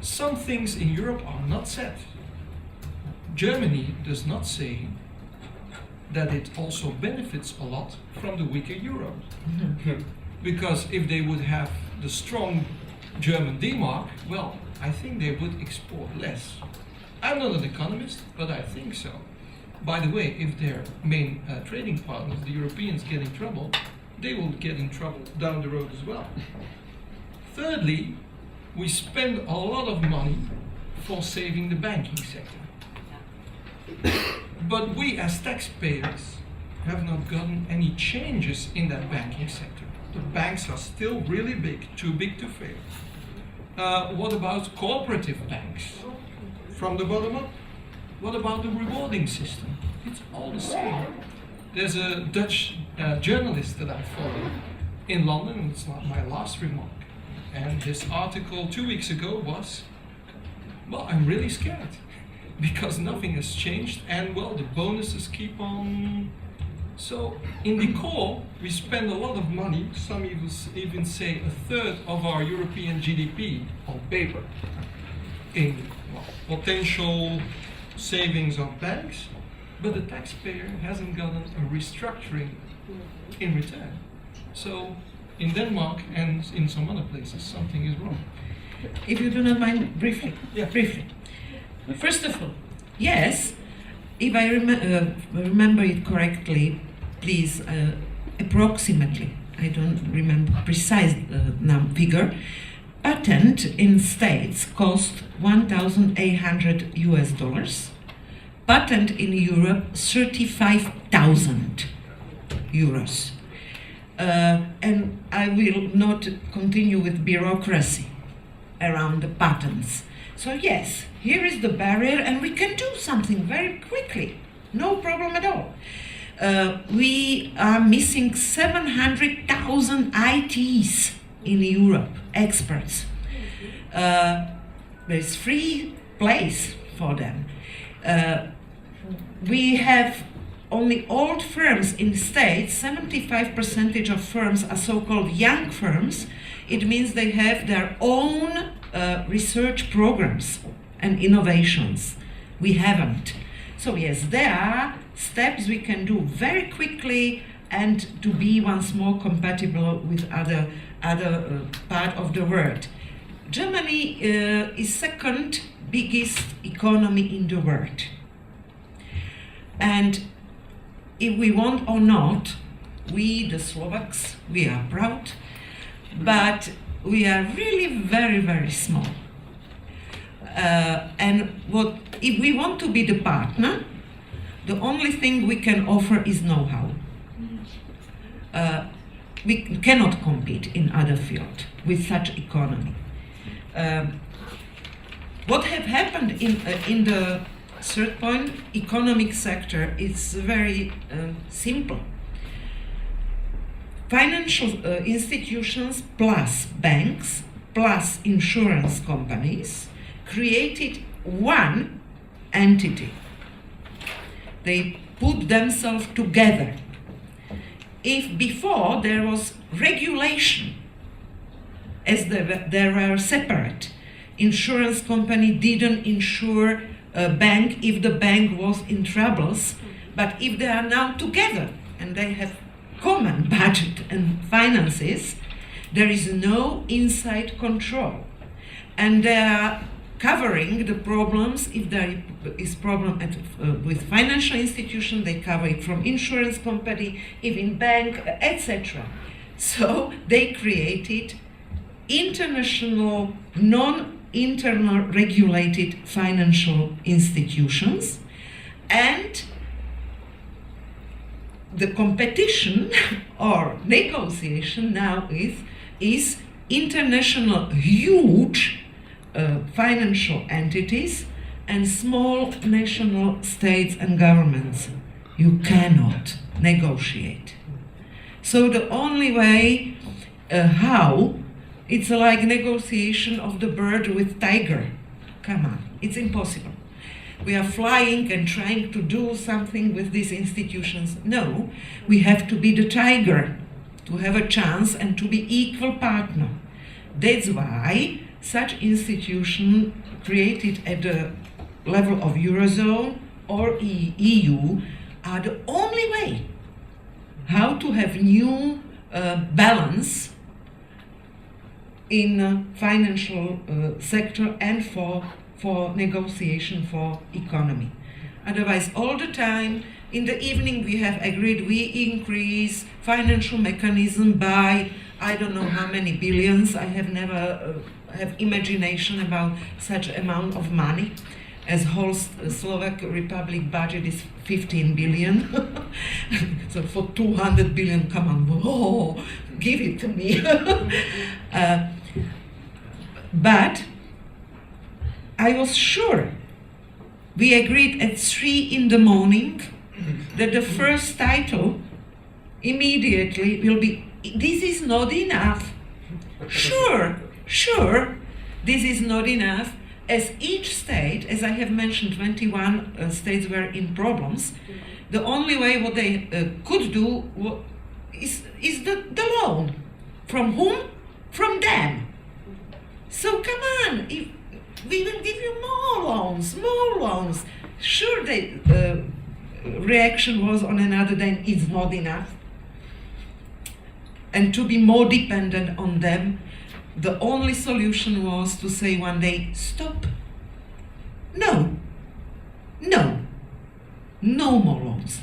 some things in Europe are not set. Germany does not say that it also benefits a lot from the weaker euro. Because if they would have the strong German D-mark, well, I think they would export less. I'm not an economist, but I think so. By the way, if their main trading partners, the Europeans, get in trouble, they will get in trouble down the road as well. Thirdly, we spend a lot of money for saving the banking sector. But we as taxpayers have not gotten any changes in that banking sector. The banks are still really big, too big to fail. What about cooperative banks? From the bottom up? What about the rewarding system? It's all the same. There's a Dutch journalist that I follow in London, and it's not my last remark. And his article 2 weeks ago was, well, I'm really scared because nothing has changed, and well, the bonuses keep on. So in the core, we spend a lot of money, some even say a third of our European GDP on paper, in potential savings of banks, but the taxpayer hasn't gotten a restructuring in return. So in Denmark and in some other places, something is wrong. If you do not mind, briefly. Yeah. Briefly. First of all, yes, if I remember it correctly, please, approximately, I don't remember precise figure, patent in States cost $1,800. Patent in Europe, 35,000 euros. And I will not continue with bureaucracy around the patents. So yes, here is the barrier, and we can do something very quickly. No problem at all. We are missing 700,000 ITs in Europe, experts. There is free place for them. We have only old firms in States. 75% of firms are so-called young firms. It means they have their own research programs and innovations. We haven't. So yes, there are steps we can do very quickly and to be once more compatible with other part of the world. Germany is second biggest economy in the world. And if we want or not, we, the Slovaks, we are proud, but we are really very, very small. And if we want to be the partner, the only thing we can offer is know-how. We cannot compete in other field with such economy. What have happened in the third point, economic sector, is very simple. Financial institutions plus banks plus insurance companies created one entity. They put themselves together. If before there was regulation, as they were separate, insurance company didn't insure a bank if the bank was in troubles, but if they are now together and they have common budget and finances, there is no inside control. And they are covering the problems. If there is problem with financial institution, they cover it from insurance company, even bank, etc. So they created international, non-internal regulated financial institutions, and the competition or negotiation now is international huge financial entities and small national states and governments. You cannot negotiate. So the only way how, it's like negotiation of the bird with tiger. Come on, it's impossible. we are flying and trying to do something with these institutions. No, we have to be the tiger, to have a chance and to be equal partner. That's why such institution created at the level of Eurozone or EU are the only way how to have new balance in financial sector and for negotiation for economy. Otherwise, all the time, in the evening we have agreed we increase financial mechanism by I don't know how many billions. I have never have imagination about such amount of money, as whole Slovak Republic budget is 15 billion. So for 200 billion, come on, whoa, give it to me. But I was sure, we agreed at 3 in the morning that the first title immediately will be, this is not enough. Sure, this is not enough, as each state, as I have mentioned, 21 states were in problems. The only way what they could do is the loan. From whom? From them. So come on, if we will give you more loans. Sure, the reaction was on another day, it's not enough. And to be more dependent on them, the only solution was to say one day, stop. No more loans,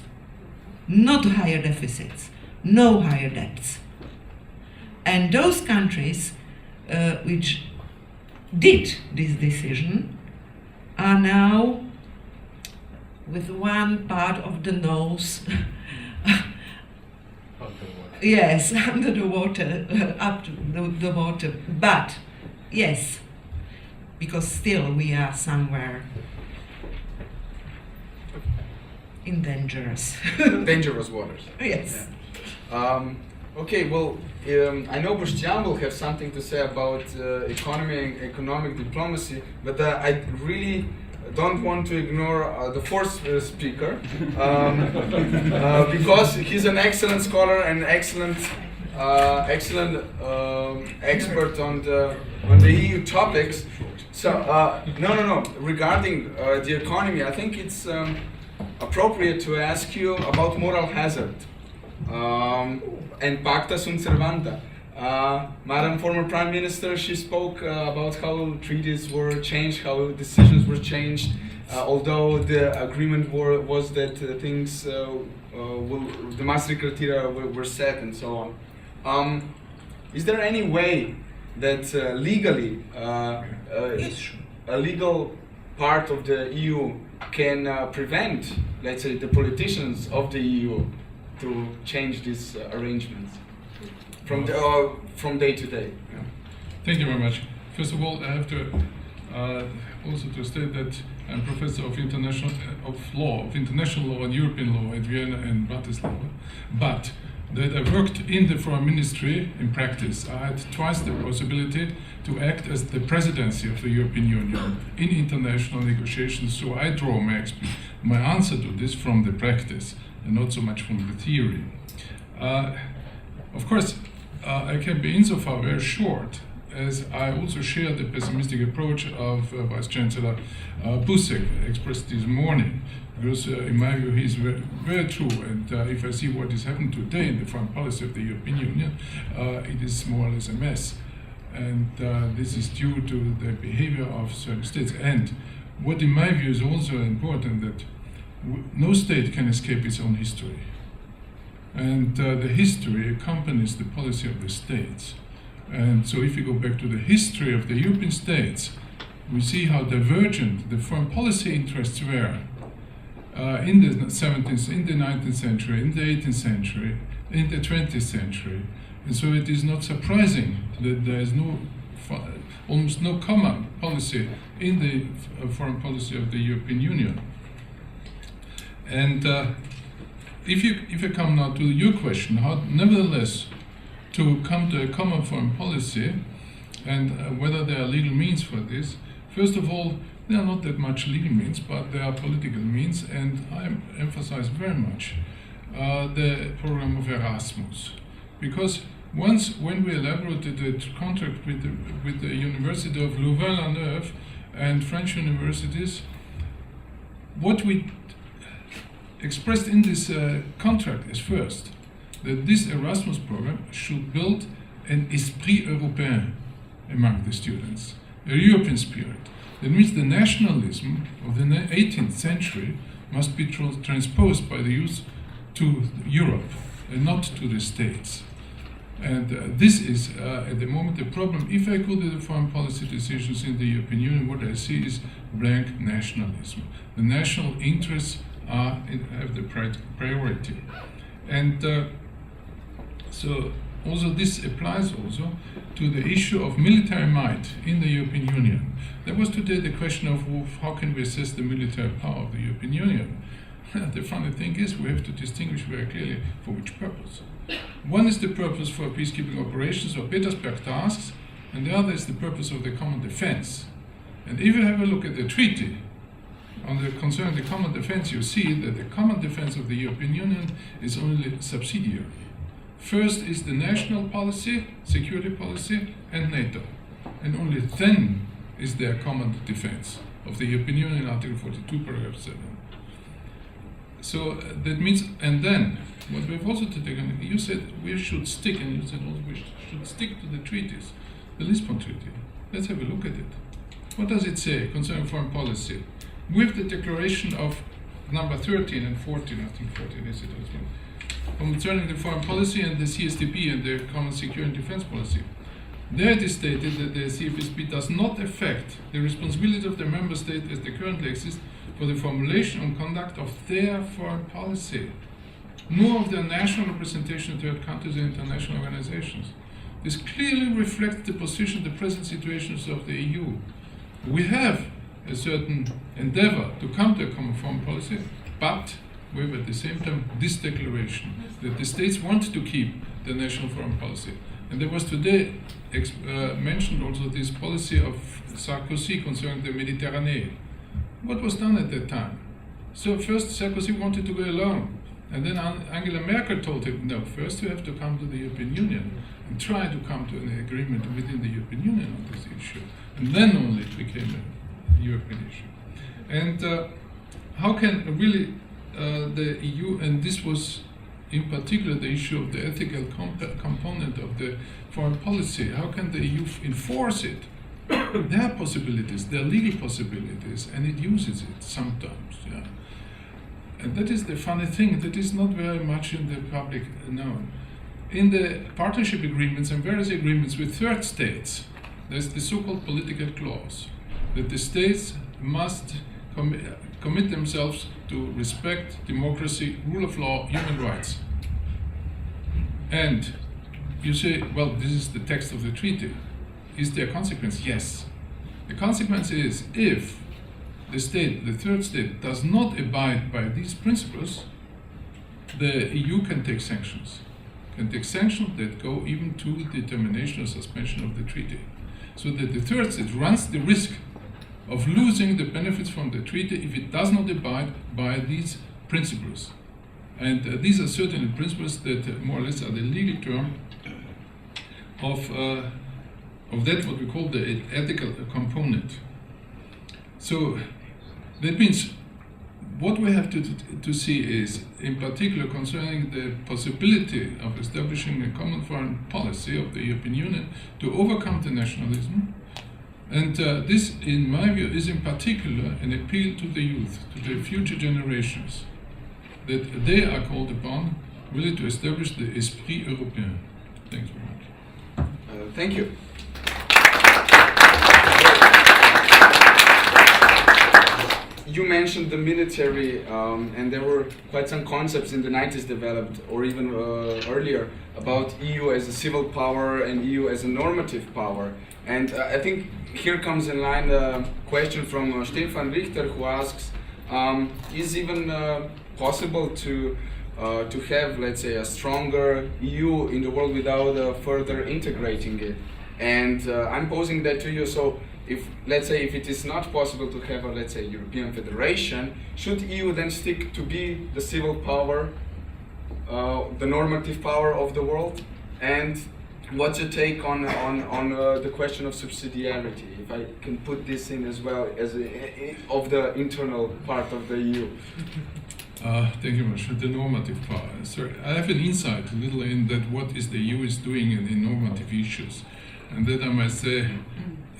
not higher deficits, no higher debts. And those countries which did this decision are now with one part of the nose yes, under the water, up to the water. But yes, because still we are somewhere in dangerous waters. Yes. Yeah. Okay, well, I know Boštjan will have something to say about economy and economic diplomacy, but I really don't want to ignore the fourth speaker because he's an excellent scholar and excellent expert on the EU topics. So no. Regarding the economy, I think it's appropriate to ask you about moral hazard and pacta sunt servanda. Madam former Prime Minister, she spoke about how treaties were changed, how decisions were changed, although the agreement was that things the Maastricht criteria were set and so on. Is there any way that legally a legal part of the EU can prevent, let's say, the politicians of the EU to change these arrangements from day to day? Yeah. Thank you very much. First of all, I have to also to state that I'm professor of international law and European law at Vienna and Ratislava, but that I worked in the foreign ministry in practice. I had twice the possibility to act as the presidency of the European Union in international negotiations, so I draw my answer to this from the practice and not so much from the theory. Of course, I can be insofar very short, as I also share the pessimistic approach of Vice Chancellor Buzek expressed this morning, because in my view he's very, very true, and if I see what is happening today in the foreign policy of the European Union, it is more or less a mess. And this is due to the behavior of certain states. And what in my view is also important, that no state can escape its own history. And the history accompanies the policy of the states. And so if you go back to the history of the European states, we see how divergent the foreign policy interests were in the 17th, in the 19th century, in the 18th century, in the 20th century. And so it is not surprising that there is almost no common policy in the foreign policy of the European Union. And if you come now to your question, how nevertheless to come to a common foreign policy and whether there are legal means for this, first of all, There are not that much legal means, but there are political means, and I emphasize very much the program of Erasmus, because when we elaborated the contract with the University of Louvain-la-Neuve and French universities, what we expressed in this contract is first that this Erasmus program should build an esprit européen among the students, a European spirit. That means the nationalism of the 18th century must be transposed by the youth to Europe and not to the States. And this is at the moment the problem. If I go to the foreign policy decisions in the European Union, what I see is blank nationalism. The national interests have the priority. And so also this applies also to the issue of military might in the European Union. There was today the question of how can we assess the military power of the European Union. The funny thing is we have to distinguish very clearly for which purpose. One is the purpose for peacekeeping operations or Petersberg tasks, and the other is the purpose of the common defense. And if you have a look at the treaty concerning the common defense, you see that the common defense of the European Union is only subsidiary. First is the national policy, security policy, and NATO. And only then is there common defense of the European Union, Article 42, paragraph 7. So that means, and then, what we have also to take on, you said we should stick, and you said also we should stick to the treaties, the Lisbon Treaty. Let's have a look at it. What does it say concerning foreign policy? With the declaration of number 13 and 14, I think 14 is it also, concerning the foreign policy and the CSDP and the common security and defense policy. There it is stated that the CFSP does not affect the responsibility of the member state as they currently exist for the formulation and conduct of their foreign policy, nor of their national representation in third countries and international organizations. This clearly reflects the position, the present situations of the EU. We have a certain endeavor to come to a common foreign policy, but we have at the same time this declaration that the states want to keep the national foreign policy. And there was today mentioned also this policy of Sarkozy concerning the Mediterranean. What was done at that time? So first Sarkozy wanted to go alone, and then Angela Merkel told him, no, first you have to come to the European Union and try to come to an agreement within the European Union on this issue. And then only it became a European issue. And how can really the EU, and this was in particular the issue of the ethical component of the foreign policy, how can the EU enforce it? There are possibilities, there are legal possibilities, and it uses it sometimes. Yeah. And that is the funny thing, that is not very much in the public known. In the partnership agreements and various agreements with third states, there's the so-called political clause, that the states must commit themselves to respect democracy, rule of law, human rights. And you say, well, this is the text of the treaty. Is there a consequence? Yes. The consequence is if the state, the third state, does not abide by these principles, the EU can take sanctions. Can take sanctions that go even to the termination or suspension of the treaty. So that the third state runs the risk of losing the benefits from the treaty if it does not abide by these principles. And these are certainly principles that more or less are the legal term of that what we call the ethical component. So that means what we have to see is, in particular concerning the possibility of establishing a common foreign policy of the European Union to overcome the nationalism. And this, in my view, is in particular an appeal to the youth, to the future generations, that they are called upon really to establish the esprit européen. Thanks very much. Thank you. You mentioned the military, and there were quite some concepts in the 90s developed, or even earlier, about EU as a civil power and EU as a normative power. And I think here comes in line a question from Stefan Richter, who asks, is even possible to have, let's say, a stronger EU in the world without further integrating it? And I'm posing that to you. So if, let's say, if it is not possible to have a, let's say, European Federation, should EU then stick to be the civil power, the normative power of the world? And what's your take on the question of subsidiarity? If I can put this in as well as of the internal part of the EU. Thank you very much. The normative power. Sorry, I have an insight a little in that what is the EU is doing in normative issues, and that I must say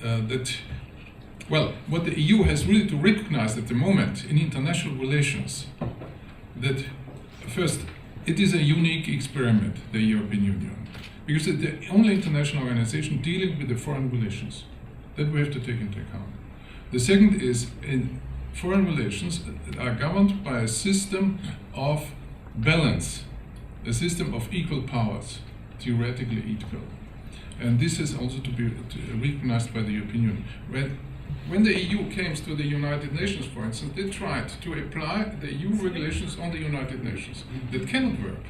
that, well, what the EU has really to recognize at the moment in international relations, that first, it is a unique experiment, the European Union, because it's the only international organization dealing with the foreign relations. That we have to take into account. The second is in foreign relations are governed by a system of balance, a system of equal powers, theoretically equal. And this is also to be recognized by the European Union. When the EU came to the United Nations, for instance, they tried to apply the EU regulations on the United Nations. That cannot work.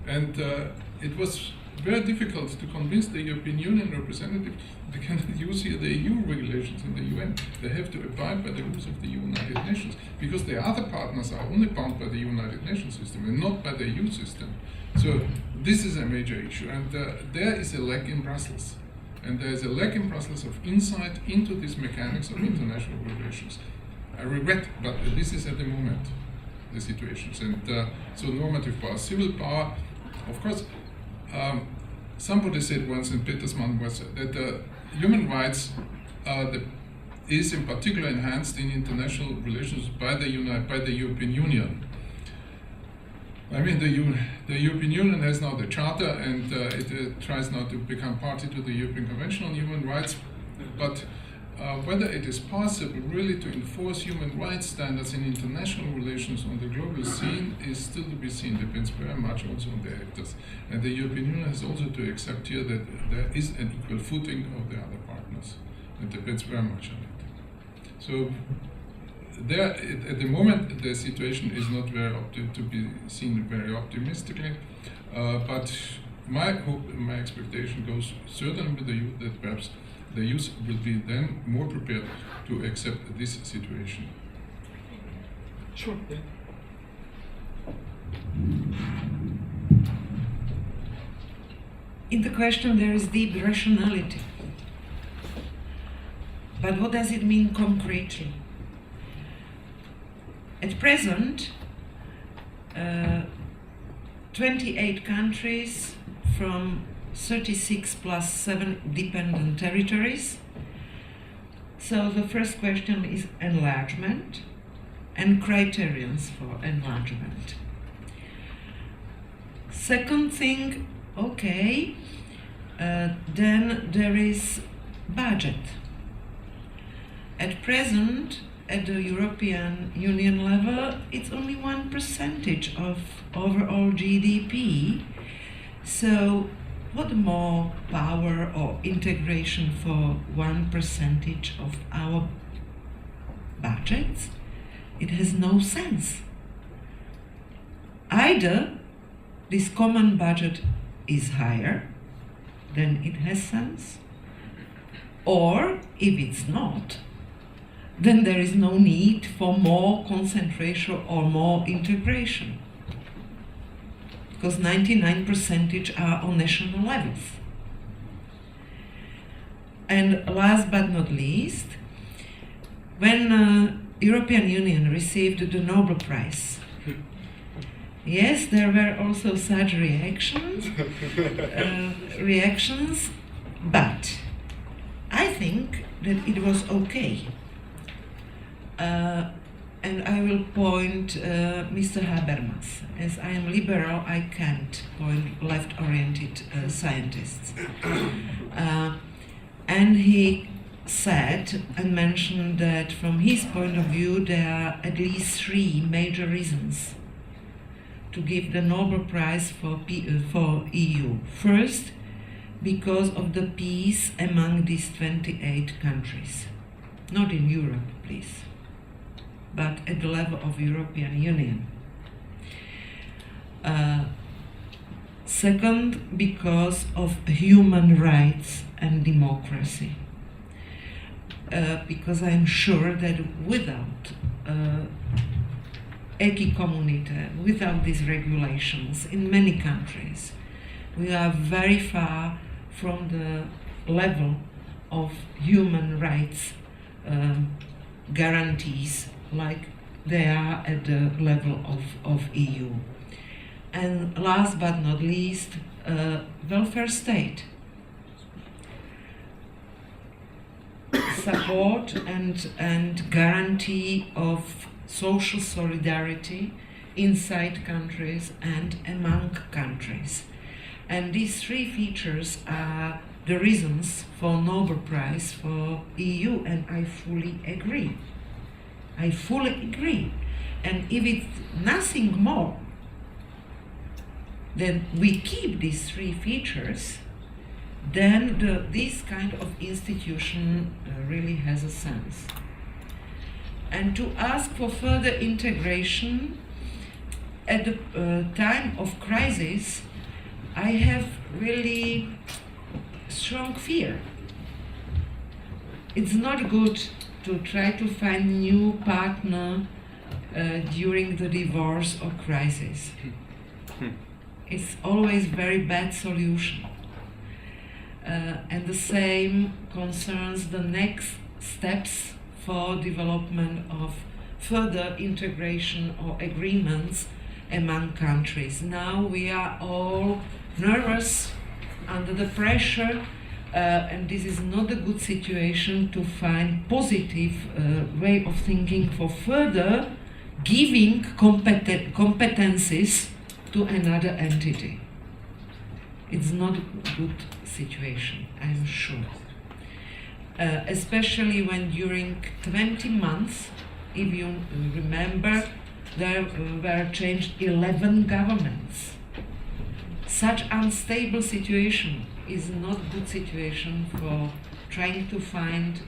And it was very difficult to convince the European Union representative they cannot use here the EU regulations in the UN. They have to abide by the rules of the United Nations, because the other partners are only bound by the United Nations system and not by the EU system. So this is a major issue, and there is a lack in Brussels. And there is a lack in Brussels of insight into these mechanics of international relations. I regret, but this is at the moment the situations. And so normative power, civil power, of course, somebody said once in Petersmann was that human rights is in particular enhanced in international relations by the European Union. I mean, the European Union has now the Charter, and it tries now to become party to the European Convention on Human Rights, but whether it is possible really to enforce human rights standards in international relations on the global scene is still to be seen. Depends very much also on the actors. And the European Union has also to accept here that there is an equal footing of the other partners. It depends very much on it. So there, at the moment, the situation is not very to be seen very optimistically, but my hope and my expectation goes certainly with the youth that perhaps the youth will be then more prepared to accept this situation. Sure. Yeah. In the question there is deep rationality. But what does it mean concretely? At present, 28 countries from 36 plus 7 dependent territories. So the first question is enlargement and criterions for enlargement. Second thing, okay, then there is budget. At present, at the European Union level, it's only 1% of overall GDP. So what more power or integration for 1% of our budgets? It has no sense. Either this common budget is higher, then it has sense, or if it's not, then there is no need for more concentration or more integration, because 99% are on national levels. And last but not least, when European Union received the Nobel Prize, yes, there were also such reactions, but I think that it was okay. And I will point Mr. Habermas. As I am liberal, I can't point left-oriented scientists. And he said and mentioned that from his point of view there are at least 3 major reasons to give the Nobel Prize for EU. First, because of the peace among these 28 countries. Not in Europe, please, but at the level of European Union. Second, because of human rights and democracy. because I'm sure that without acquis communautaire, without these regulations in many countries, we are very far from the level of human rights guarantees like they are at the level of EU. And last but not least, welfare state. Support and guarantee of social solidarity inside countries and among countries. And these three features are the reasons for Nobel Prize for EU, and I fully agree. I fully agree. And if it's nothing more, then we keep these three features, then this kind of institution really has a sense. And to ask for further integration at the time of crisis, I have really strong fear. It's not good to try to find new partner during the divorce or crisis. It's always very bad solution. And the same concerns the next steps for development of further integration or agreements among countries. Now we are all nervous under the pressure, and this is not a good situation to find positive way of thinking for further giving competencies to another entity. It's not a good situation, I'm sure. Especially when during 20 months, if you remember, there were changed 11 governments. Such unstable situation is not a good situation for trying to find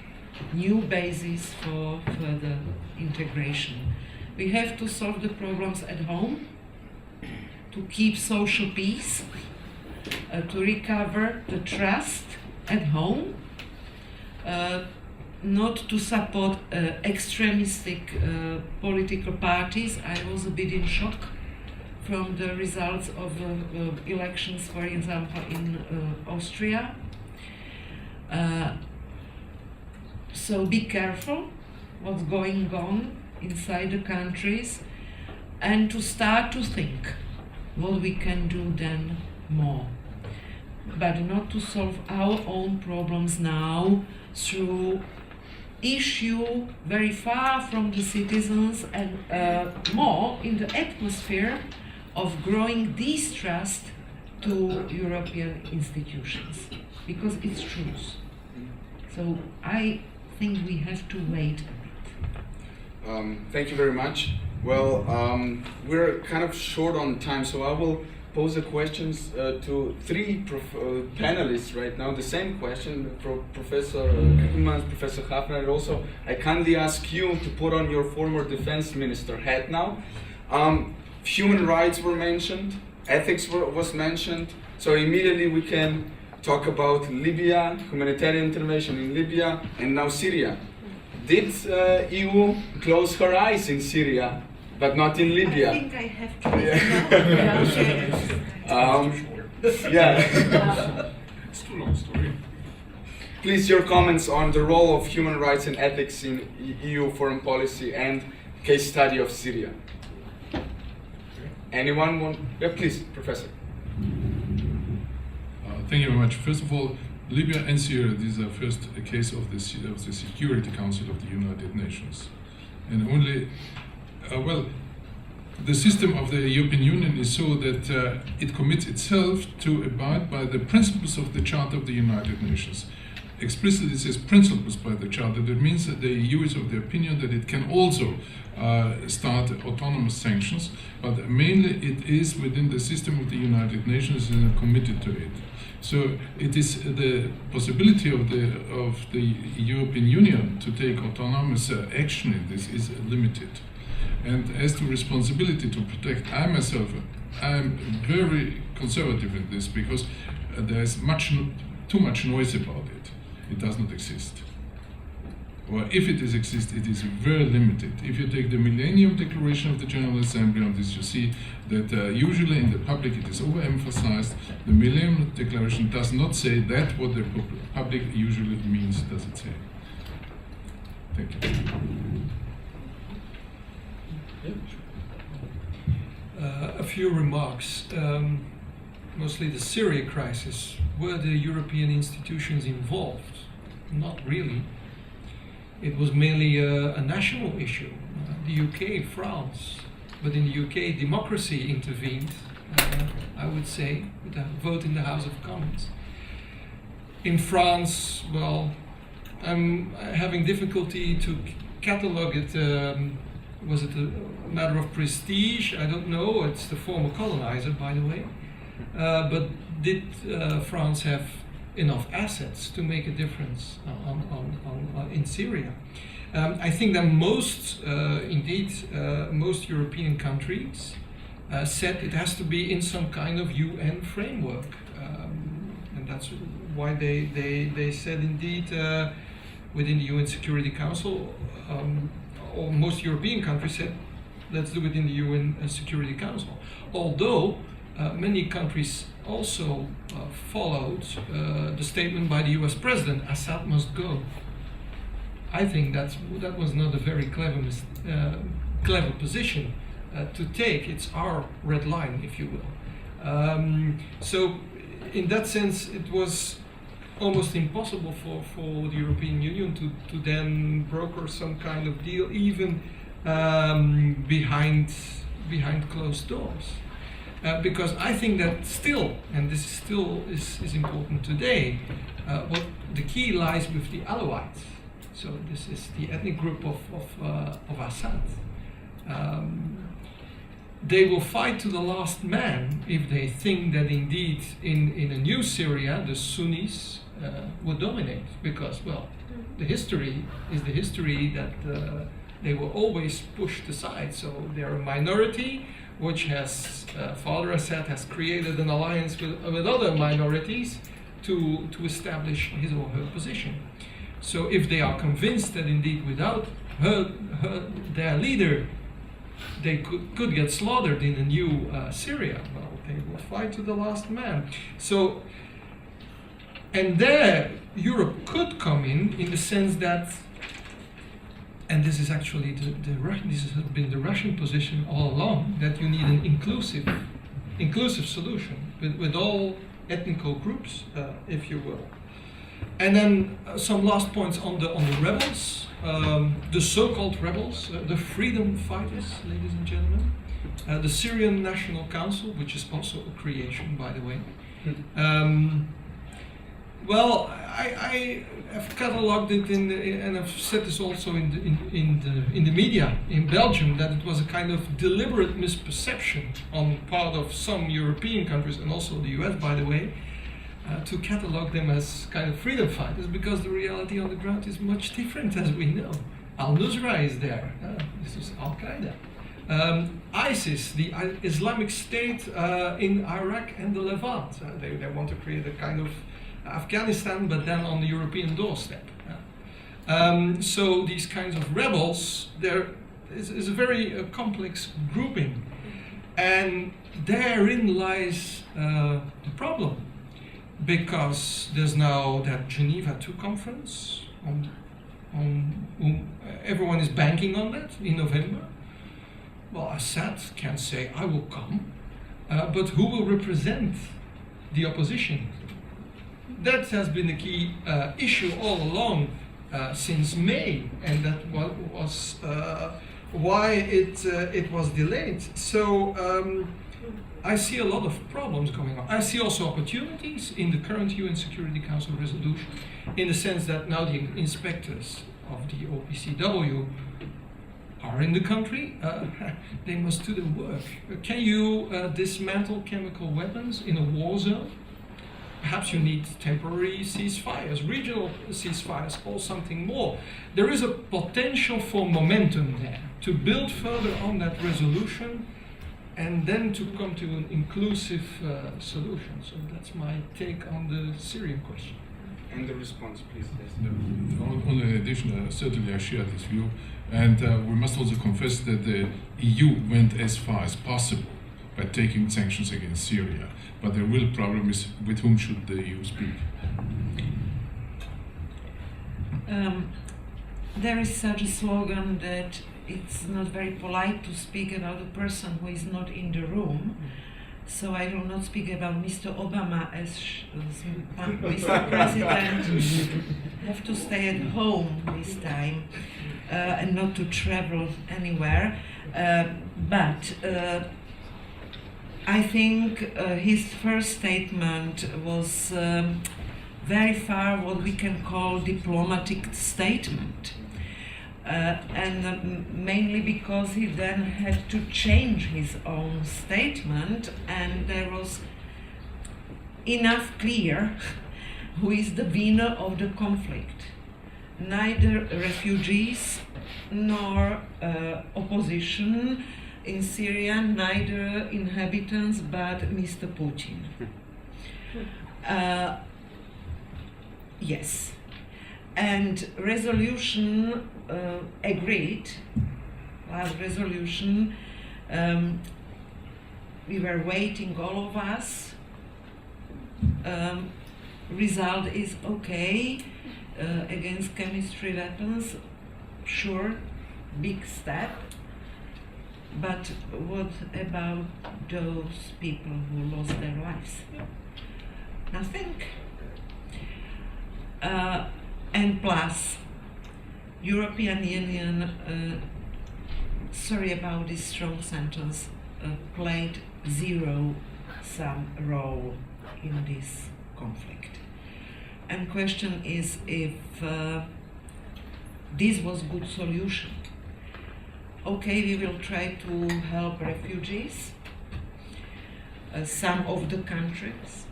new bases for further integration. We have to solve the problems at home, to keep social peace, to recover the trust at home, not to support extremistic political parties. I was a bit in shock from the results of elections, for example, in Austria. So be careful what's going on inside the countries, and to start to think what we can do then more. But not to solve our own problems now through issue very far from the citizens and more in the atmosphere of growing distrust to European institutions, because it's truth. So I think we have to wait a bit. Thank you very much. Well, we're kind of short on time, so I will pose the questions to three panelists right now. The same question, Professor CRIEKEMANS, Professor HAFNER, and also I kindly ask you to put on your former defense minister hat now. Human rights were mentioned, ethics was mentioned, so immediately we can talk about Libya, humanitarian intervention in Libya, and now Syria. Did EU close her eyes in Syria, but not in Libya? I think I have to. Yeah. It's too long story. Please, your comments on the role of human rights and ethics in EU foreign policy and case study of Syria. Anyone want? Yeah, please, Professor. Thank you very much. First of all, Libya and Syria, this is the first case of the Security Council of the United Nations. And only, well, the system of the European Union is so that it commits itself to abide by the principles of the Charter of the United Nations. Explicitly it says principles by the Charter. That means that the EU is of the opinion that it can also start autonomous sanctions, but mainly it is within the system of the United Nations and committed to it. So it is the possibility of the European Union to take autonomous action in this is limited. And as to responsibility to protect, I myself, I'm very conservative in this because there's too much noise about it. It does not exist. or if it exists, it is very limited. If you take the Millennium Declaration of the General Assembly on this, you see that usually in the public it is overemphasized. The Millennium Declaration does not say that what the public usually means, does it say? Thank you. A few remarks. Mostly the Syria crisis. Were the European institutions involved? Not really. It was mainly a national issue. The UK, France, but in the UK, democracy intervened, I would say, with a vote in the House of Commons. In France, well, I'm having difficulty to catalog it. Was it a matter of prestige? I don't know. It's the former colonizer, by the way. But did France have enough assets to make a difference in Syria? I think that most European countries said it has to be in some kind of UN framework, and that's why they said indeed within the UN Security Council, or most European countries said, let's do it in the UN Security Council. Although many countries also followed the statement by the US President, Assad must go. I think that was not a very clever position to take. It's our red line, if you will. So in that sense, it was almost impossible for the European Union to then broker some kind of deal, even behind closed doors. Because I think that still, and this still is important today, what the key lies with the Alawites. So this is the ethnic group of Assad. They will fight to the last man if they think that indeed in a new Syria the Sunnis will dominate, because, well, the history is the history that they were always pushed aside. So they're a minority which has, Father Assad has created an alliance with other minorities to establish his or her position. So if they are convinced that indeed without their leader they could get slaughtered in a new Syria, well, they will fight to the last man. So, and there Europe could come in the sense that, and this is actually this has been the Russian position all along, that you need an inclusive solution with all ethnical groups, if you will. And then some last points on the rebels, the so-called rebels, the freedom fighters, ladies and gentlemen, the Syrian National Council, which is also a creation, by the way. Well, I have catalogued it and I've said this also in the media in Belgium, that it was a kind of deliberate misperception on part of some European countries and also the US, by the way, to catalog them as kind of freedom fighters, because the reality on the ground is much different, as we know. Al-Nusra is there. This is Al-Qaeda. ISIS, the Islamic State in Iraq and the Levant. They want to create a kind of Afghanistan, but then on the European doorstep. So these kinds of rebels, there is a very complex grouping, and therein lies the problem, because there's now that Geneva II conference, everyone is banking on that in November. Well, Assad can say, I will come, but who will represent the opposition? That has been the key issue all along since May, and that was why it was delayed. So I see a lot of problems going on. I see also opportunities in the current UN Security Council resolution, in the sense that now the inspectors of the OPCW are in the country. They must do the work. Can you dismantle chemical weapons in a war zone? Perhaps you need temporary ceasefires, regional ceasefires, or something more. There is a potential for momentum there, to build further on that resolution and then to come to an inclusive solution. So that's my take on the Syrian question. And the response, please. Yes. Only in addition, certainly I share this view, and we must also confess that the EU went as far as possible by taking sanctions against Syria. But the real problem is with whom should the EU speak? There is such a slogan that it's not very polite to speak about a person who is not in the room. So I will not speak about Mr. Obama as Mr. President have to stay at home this time and not to travel anywhere. But I think his first statement was very far what we can call diplomatic statement. And mainly because he then had to change his own statement, and there was enough clear who is the winner of the conflict. Neither refugees nor opposition in Syria, neither inhabitants, but Mr. Putin. Yes. And resolution agreed, last resolution, we were waiting, all of us. Result is okay, against chemistry weapons, sure, big step. But what about those people who lost their lives? Nothing. And plus, European Union, sorry about this strong sentence, played zero-sum role in this conflict. And question is if this was good solution. Okay, we will try to help refugees, some of the countries,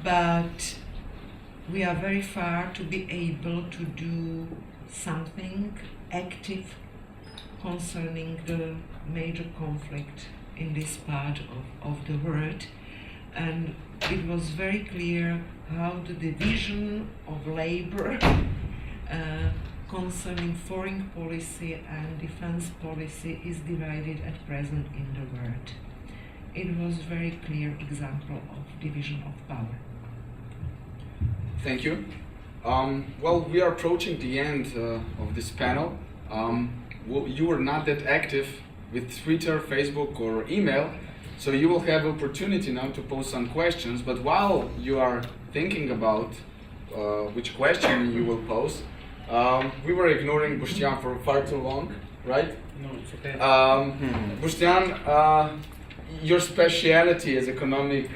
but we are very far to be able to do something active concerning the major conflict in this part of the world. And it was very clear how the division of labor concerning foreign policy and defense policy is divided at present in the world. It was a very clear example of division of power. Thank you. Well, we are approaching the end of this panel. You were not that active with Twitter, Facebook, or email, so you will have opportunity now to pose some questions. But while you are thinking about which question you will pose, we were ignoring Boštjan for far too long, right? No, it's okay. Boštjan, your speciality is economic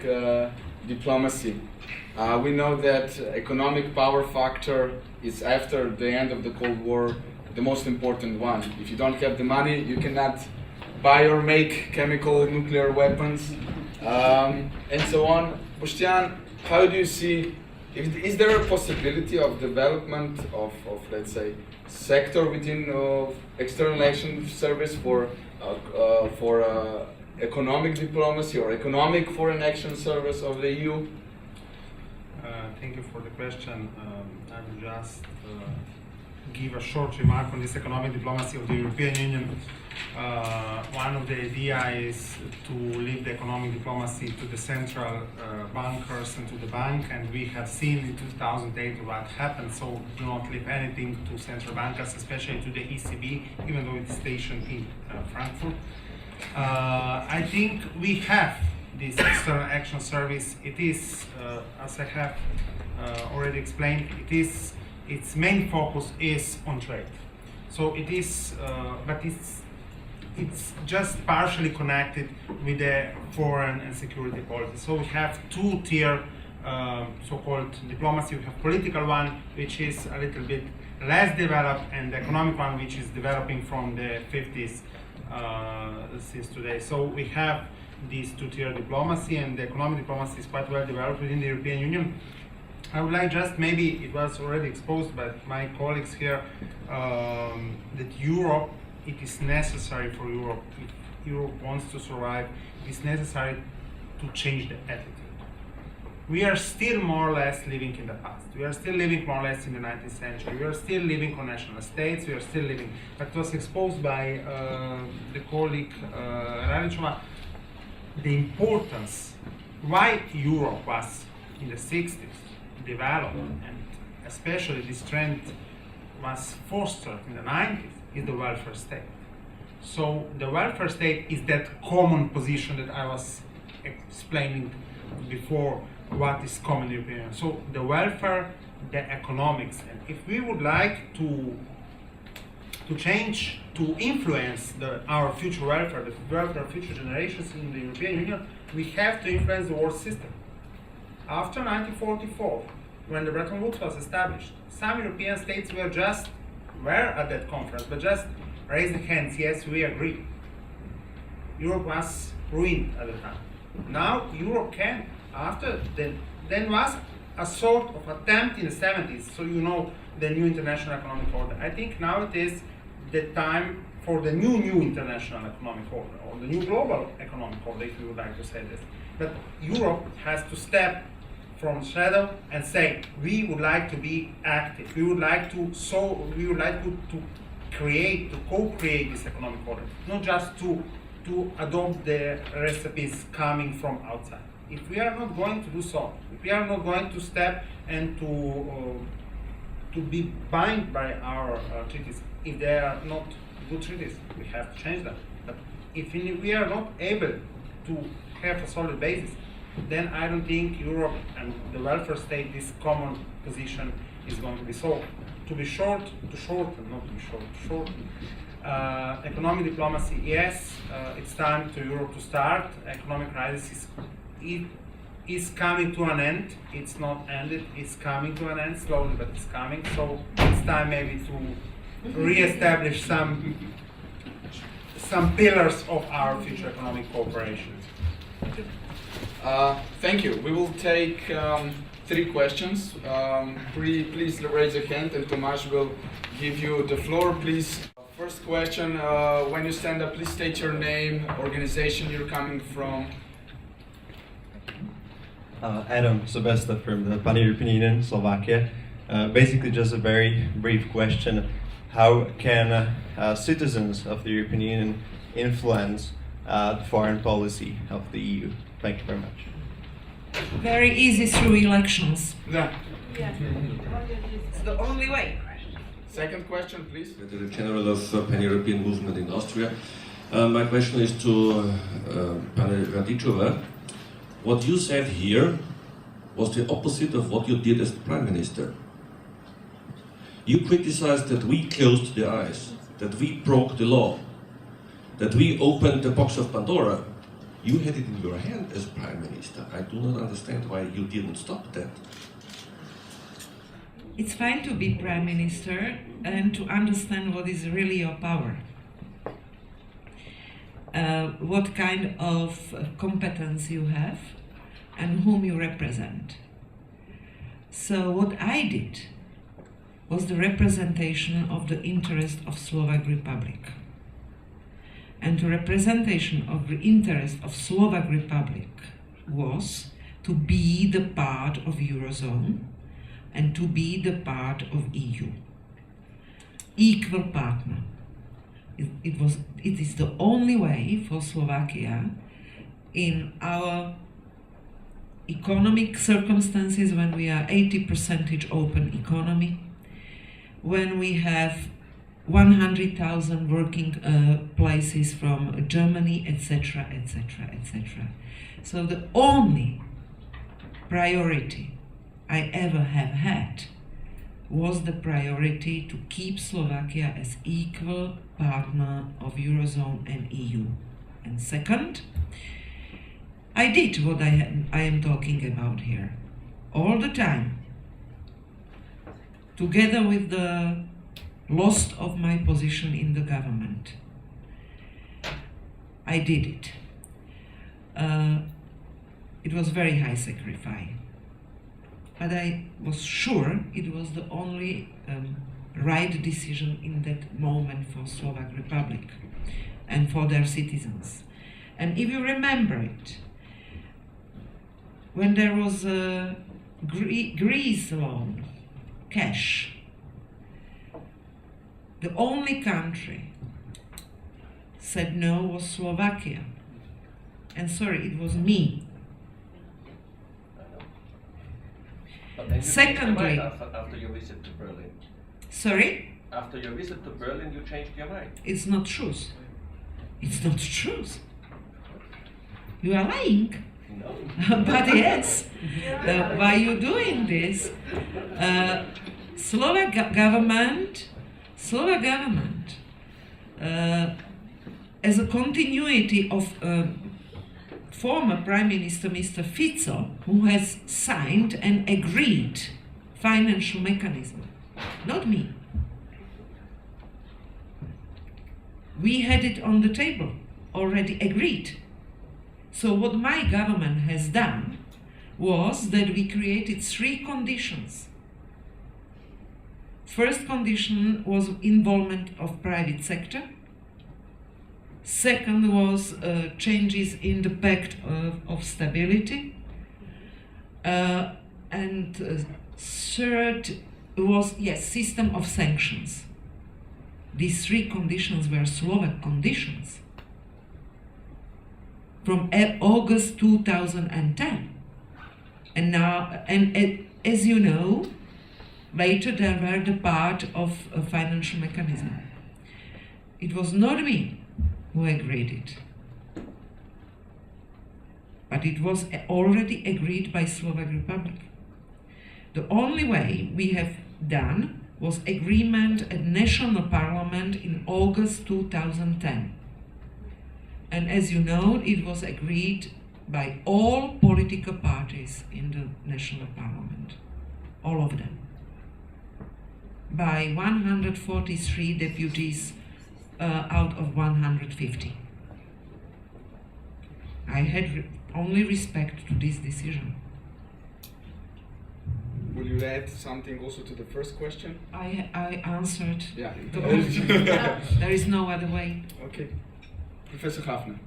diplomacy. We know that economic power factor is, after the end of the Cold War, the most important one. If you don't have the money, you cannot buy or make chemical nuclear weapons, and so on. Boštjan, how do you see, is there a possibility of development of let's say, sector within external action service for economic diplomacy or economic foreign action service of the EU? Thank you for the question. I will just give a short remark on this economic diplomacy of the European Union. One of the ideas is to leave the economic diplomacy to the central bankers and to the bank, and we have seen in 2008 what happened, so do not leave anything to central bankers, especially to the ECB, even though it's stationed in Frankfurt. I think we have this external action service. It is, as I have already explained, its main focus is on trade. So it is, but it's just partially connected with the foreign and security policy. So we have two-tier so-called diplomacy. We have political one, which is a little bit less developed, and the economic one, which is developing from the 50s since today. So we have this two-tier diplomacy, and the economic diplomacy is quite well developed within the European Union. I would like just, maybe it was already exposed by my colleagues here, that Europe, it is necessary for Europe, if Europe wants to survive, it is necessary to change the attitude. we are still more or less living in the past. We are still living more or less in the 19th century. We are still living on national states. We are still living. But it was exposed by the colleague Radičová, the importance why Europe was in the 60s developed, and especially this trend was fostered in the 90s, is the welfare state. So the welfare state is that common position that I was explaining before, what is common European. So the welfare, the economics, and if we would like to change, to influence our future welfare, the welfare of future generations in the European Union, we have to influence the world system. After 1944, when the Bretton Woods was established, some European states were at that conference, but just raised the hands, yes, we agree. Europe was ruined at the time. Now Europe can, after then was a sort of attempt in the 70s, so you know the new international economic order. I think now it is the time for the new international economic order, or the new global economic order, if you would like to say this. But Europe has to step from shadow and say, we would like to be active. We would like to create, to co-create this economic order, not just to adopt the recipes coming from outside. If we are not going to do so, if we are not going to step and to be bound by our treaties, if they are not good treaties, we have to change them. But if we are not able to have a solid basis, then I don't think Europe and the welfare state, this common position, is going to be solved. To shorten. Economic diplomacy, yes, it's time to Europe to start. Economic crisis is coming to an end. It's not ended, it's coming to an end, slowly, but it's coming. So it's time maybe to re-establish some pillars of our future economic cooperation. Thank you. We will take 3 questions. Please raise your hand and Tomasz will give you the floor, please. First question, when you stand up, please state your name, organization you're coming from. Adam Sobesta from the Paneuropean Union, Slovakia. Basically just a very brief question. How can citizens of the European Union influence the foreign policy of the EU? Thank you very much. Very easy, through elections. Yeah. It's the only way. Second question, please. The General of Pan-European Movement in Austria. My question is to Radičová. What you said here was the opposite of what you did as Prime Minister. You criticized that we closed the eyes, that we broke the law, that we opened the box of Pandora. You had it in your hand as Prime Minister. I do not understand why you didn't stop that. It's fine to be Prime Minister and to understand what is really your power. What kind of competence you have and whom you represent. So what I did was the representation of the interest of Slovak Republic. And the representation of the interest of Slovak Republic was to be the part of Eurozone and to be the part of EU. Equal partner. It is the only way for Slovakia in our economic circumstances, when we are 80% open economy, when we have 100,000 working places from Germany, etc., etc., etc. So the only priority I ever have had was the priority to keep Slovakia as equal partner of Eurozone and EU. And second, I did what I am talking about here all the time, together with the loss of my position in the government. I did it. It was very high sacrifice, but I was sure it was the only right decision in that moment for Slovak Republic and for their citizens. And if you remember it, when there was a Greece loan, cash, the only country said no was Slovakia. And sorry, it was me. But then you Secondly- changed your mind after your visit to Berlin. Sorry? After your visit to Berlin, you changed your mind. It's not true. It's not true. You are lying. No. But yes, why you doing this? Slovak government, as a continuity of former Prime Minister Mr. Fico, who has signed and agreed financial mechanism, not me. We had it on the table, already agreed. So what my government has done was that we created 3 conditions. First condition was involvement of private sector. Second was changes in the Pact of Stability. And third was, yes, system of sanctions. These 3 conditions were Slovak conditions from August 2010. And now, as you know, later they were the part of a financial mechanism. It was not me who agreed it, but it was already agreed by Slovak Republic. The only way we have done was agreement at National Parliament in August 2010. And as you know, it was agreed by all political parties in the National Parliament, all of them, by 143 deputies out of 150. I had only respect to this decision. Will you add something also to the first question? I answered. Yeah. There is no other way. Okay. Professor Hafner,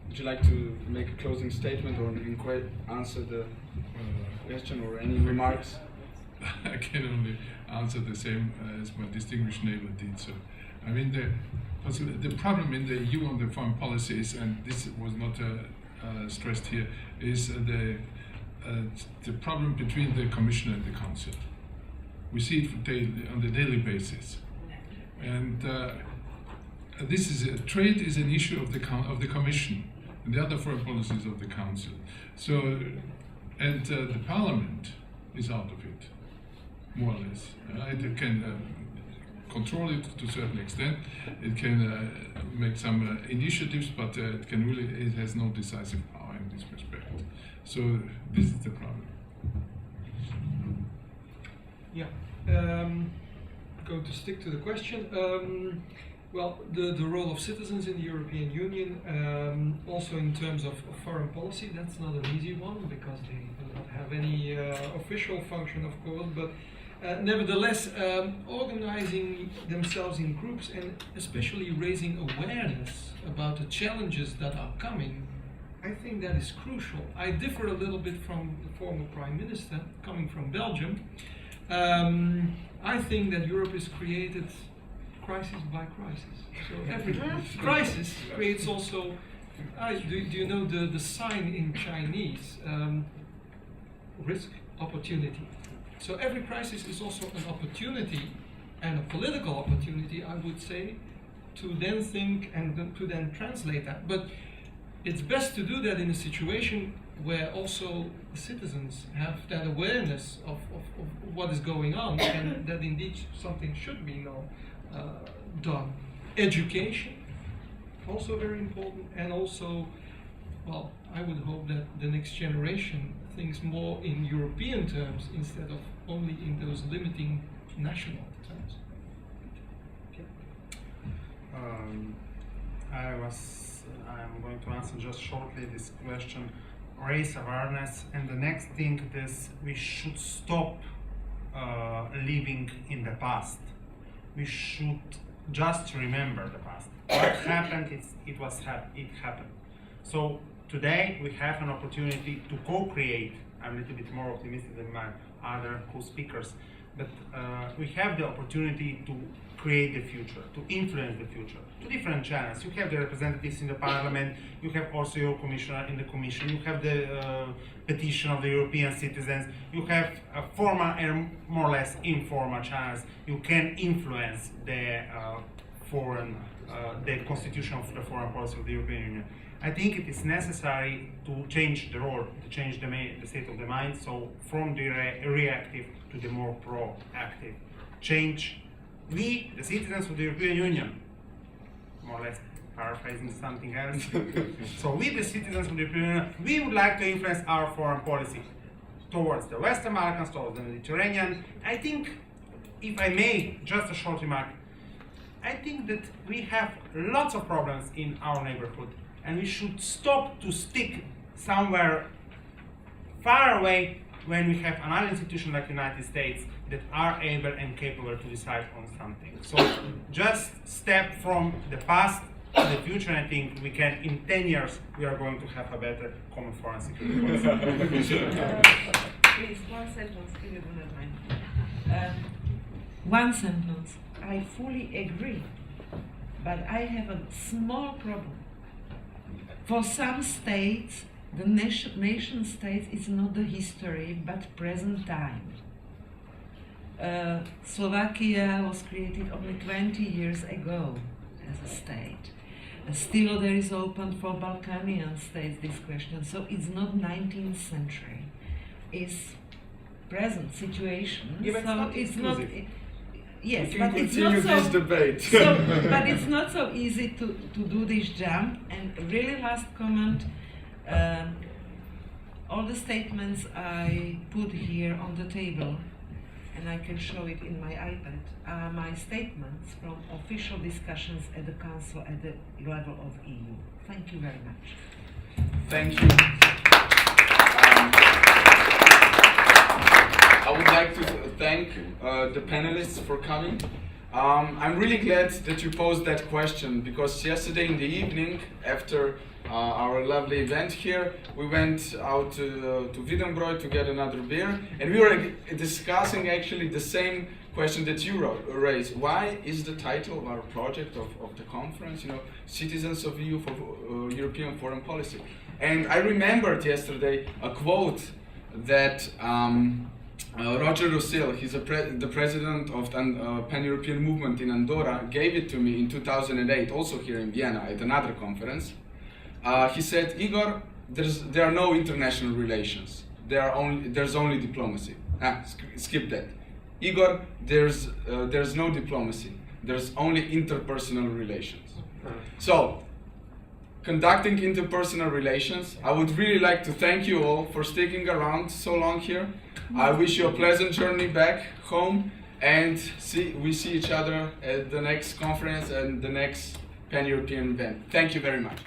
would you like to make a closing statement or answer the question or any remarks? I can only answer the same as my distinguished neighbor did. So, I mean, the problem in the EU on the foreign policies, and this was not stressed here, is the problem between the Commission and the Council. We see it on the daily basis, and this is trade is an issue of the Commission, and the other foreign policies of the Council. So, and the Parliament is out of it, more or less. It can control it to a certain extent. It can make some initiatives, but it has no decisive power in this respect. So this is the problem. Yeah, going to stick to the question. Well, the role of citizens in the European Union, also in terms of foreign policy, that's not an easy one because they do not have any official function, of course, but nevertheless, organizing themselves in groups and especially raising awareness about the challenges that are coming, I think that is crucial. I differ a little bit from the former Prime Minister, coming from Belgium. I think that Europe is created crisis by crisis. So every crisis creates also, do you know the sign in Chinese? Risk, opportunity. So every crisis is also an opportunity, and a political opportunity, I would say, to then think and to then translate that. But it's best to do that in a situation where also the citizens have that awareness of what is going on and that indeed something should be done. Education, also very important, and also, well, I would hope that the next generation thinks more in European terms instead of only in those limiting national terms. Okay. I'm going to answer just shortly this question. Raise awareness, and the next thing is we should stop living in the past. We should just remember the past. What happened? It happened. So today we have an opportunity to co-create I'm a little bit more optimistic than my other co-speakers. But we have the opportunity to create the future, to influence the future, to different channels. You have the representatives in the parliament, you have also your commissioner in the commission, you have the petition of the European citizens, you have formal and more or less informal channels. You can influence the the constitution of the foreign policy of the European Union. I think it is necessary to change the role, to change the state of the mind, so from the reactive to the more proactive. Change, we, the citizens of the European Union, more or less paraphrasing something else. So we, the citizens of the European Union, we would like to influence our foreign policy towards the Western Balkans, towards the Mediterranean. I think, if I may, just a short remark, I think that we have lots of problems in our neighborhood, and we should stop to stick somewhere far away when we have another institution like the United States that are able and capable to decide on something. So just step from the past to the future, and I think we can, in 10 years, we are going to have a better common foreign security policy. Please, one sentence, if you don't mind. One sentence. I fully agree, but I have a small problem. For some states, the nation state is not the history, but present time. Slovakia was created only 20 years ago as a state. Still there is open for Balkanian states this question, so it's not 19th century. It's present situation, Yeah, but so it's not exclusive. Yes, We can but it's continue not this so. debate. But it's not so easy to do this jump. And really, last comment. All the statements I put here on the table, and I can show it in my iPad, are my statements from official discussions at the Council at the level of EU. Thank you very much. Thank you. I would like to thank the panelists for coming. I'm really glad that you posed that question, because yesterday in the evening, after our lovely event here, we went out to Wiedenbrod to get another beer, and we were discussing actually the same question that you raised. Why is the title of our project, of the conference, Citizens of EU for European Foreign Policy? And I remembered yesterday a quote that Roger Rosil, he's the president of the Pan-European movement in Andorra, gave it to me in 2008, also here in Vienna at another conference. He said, Igor, there are no international relations. There's only diplomacy. Skip that. Igor, there's no diplomacy. There's only interpersonal relations. So, conducting interpersonal relations, I would really like to thank you all for sticking around so long here. I wish you a pleasant journey back home, and we see each other at the next conference and the next Pan-European event. Thank you very much.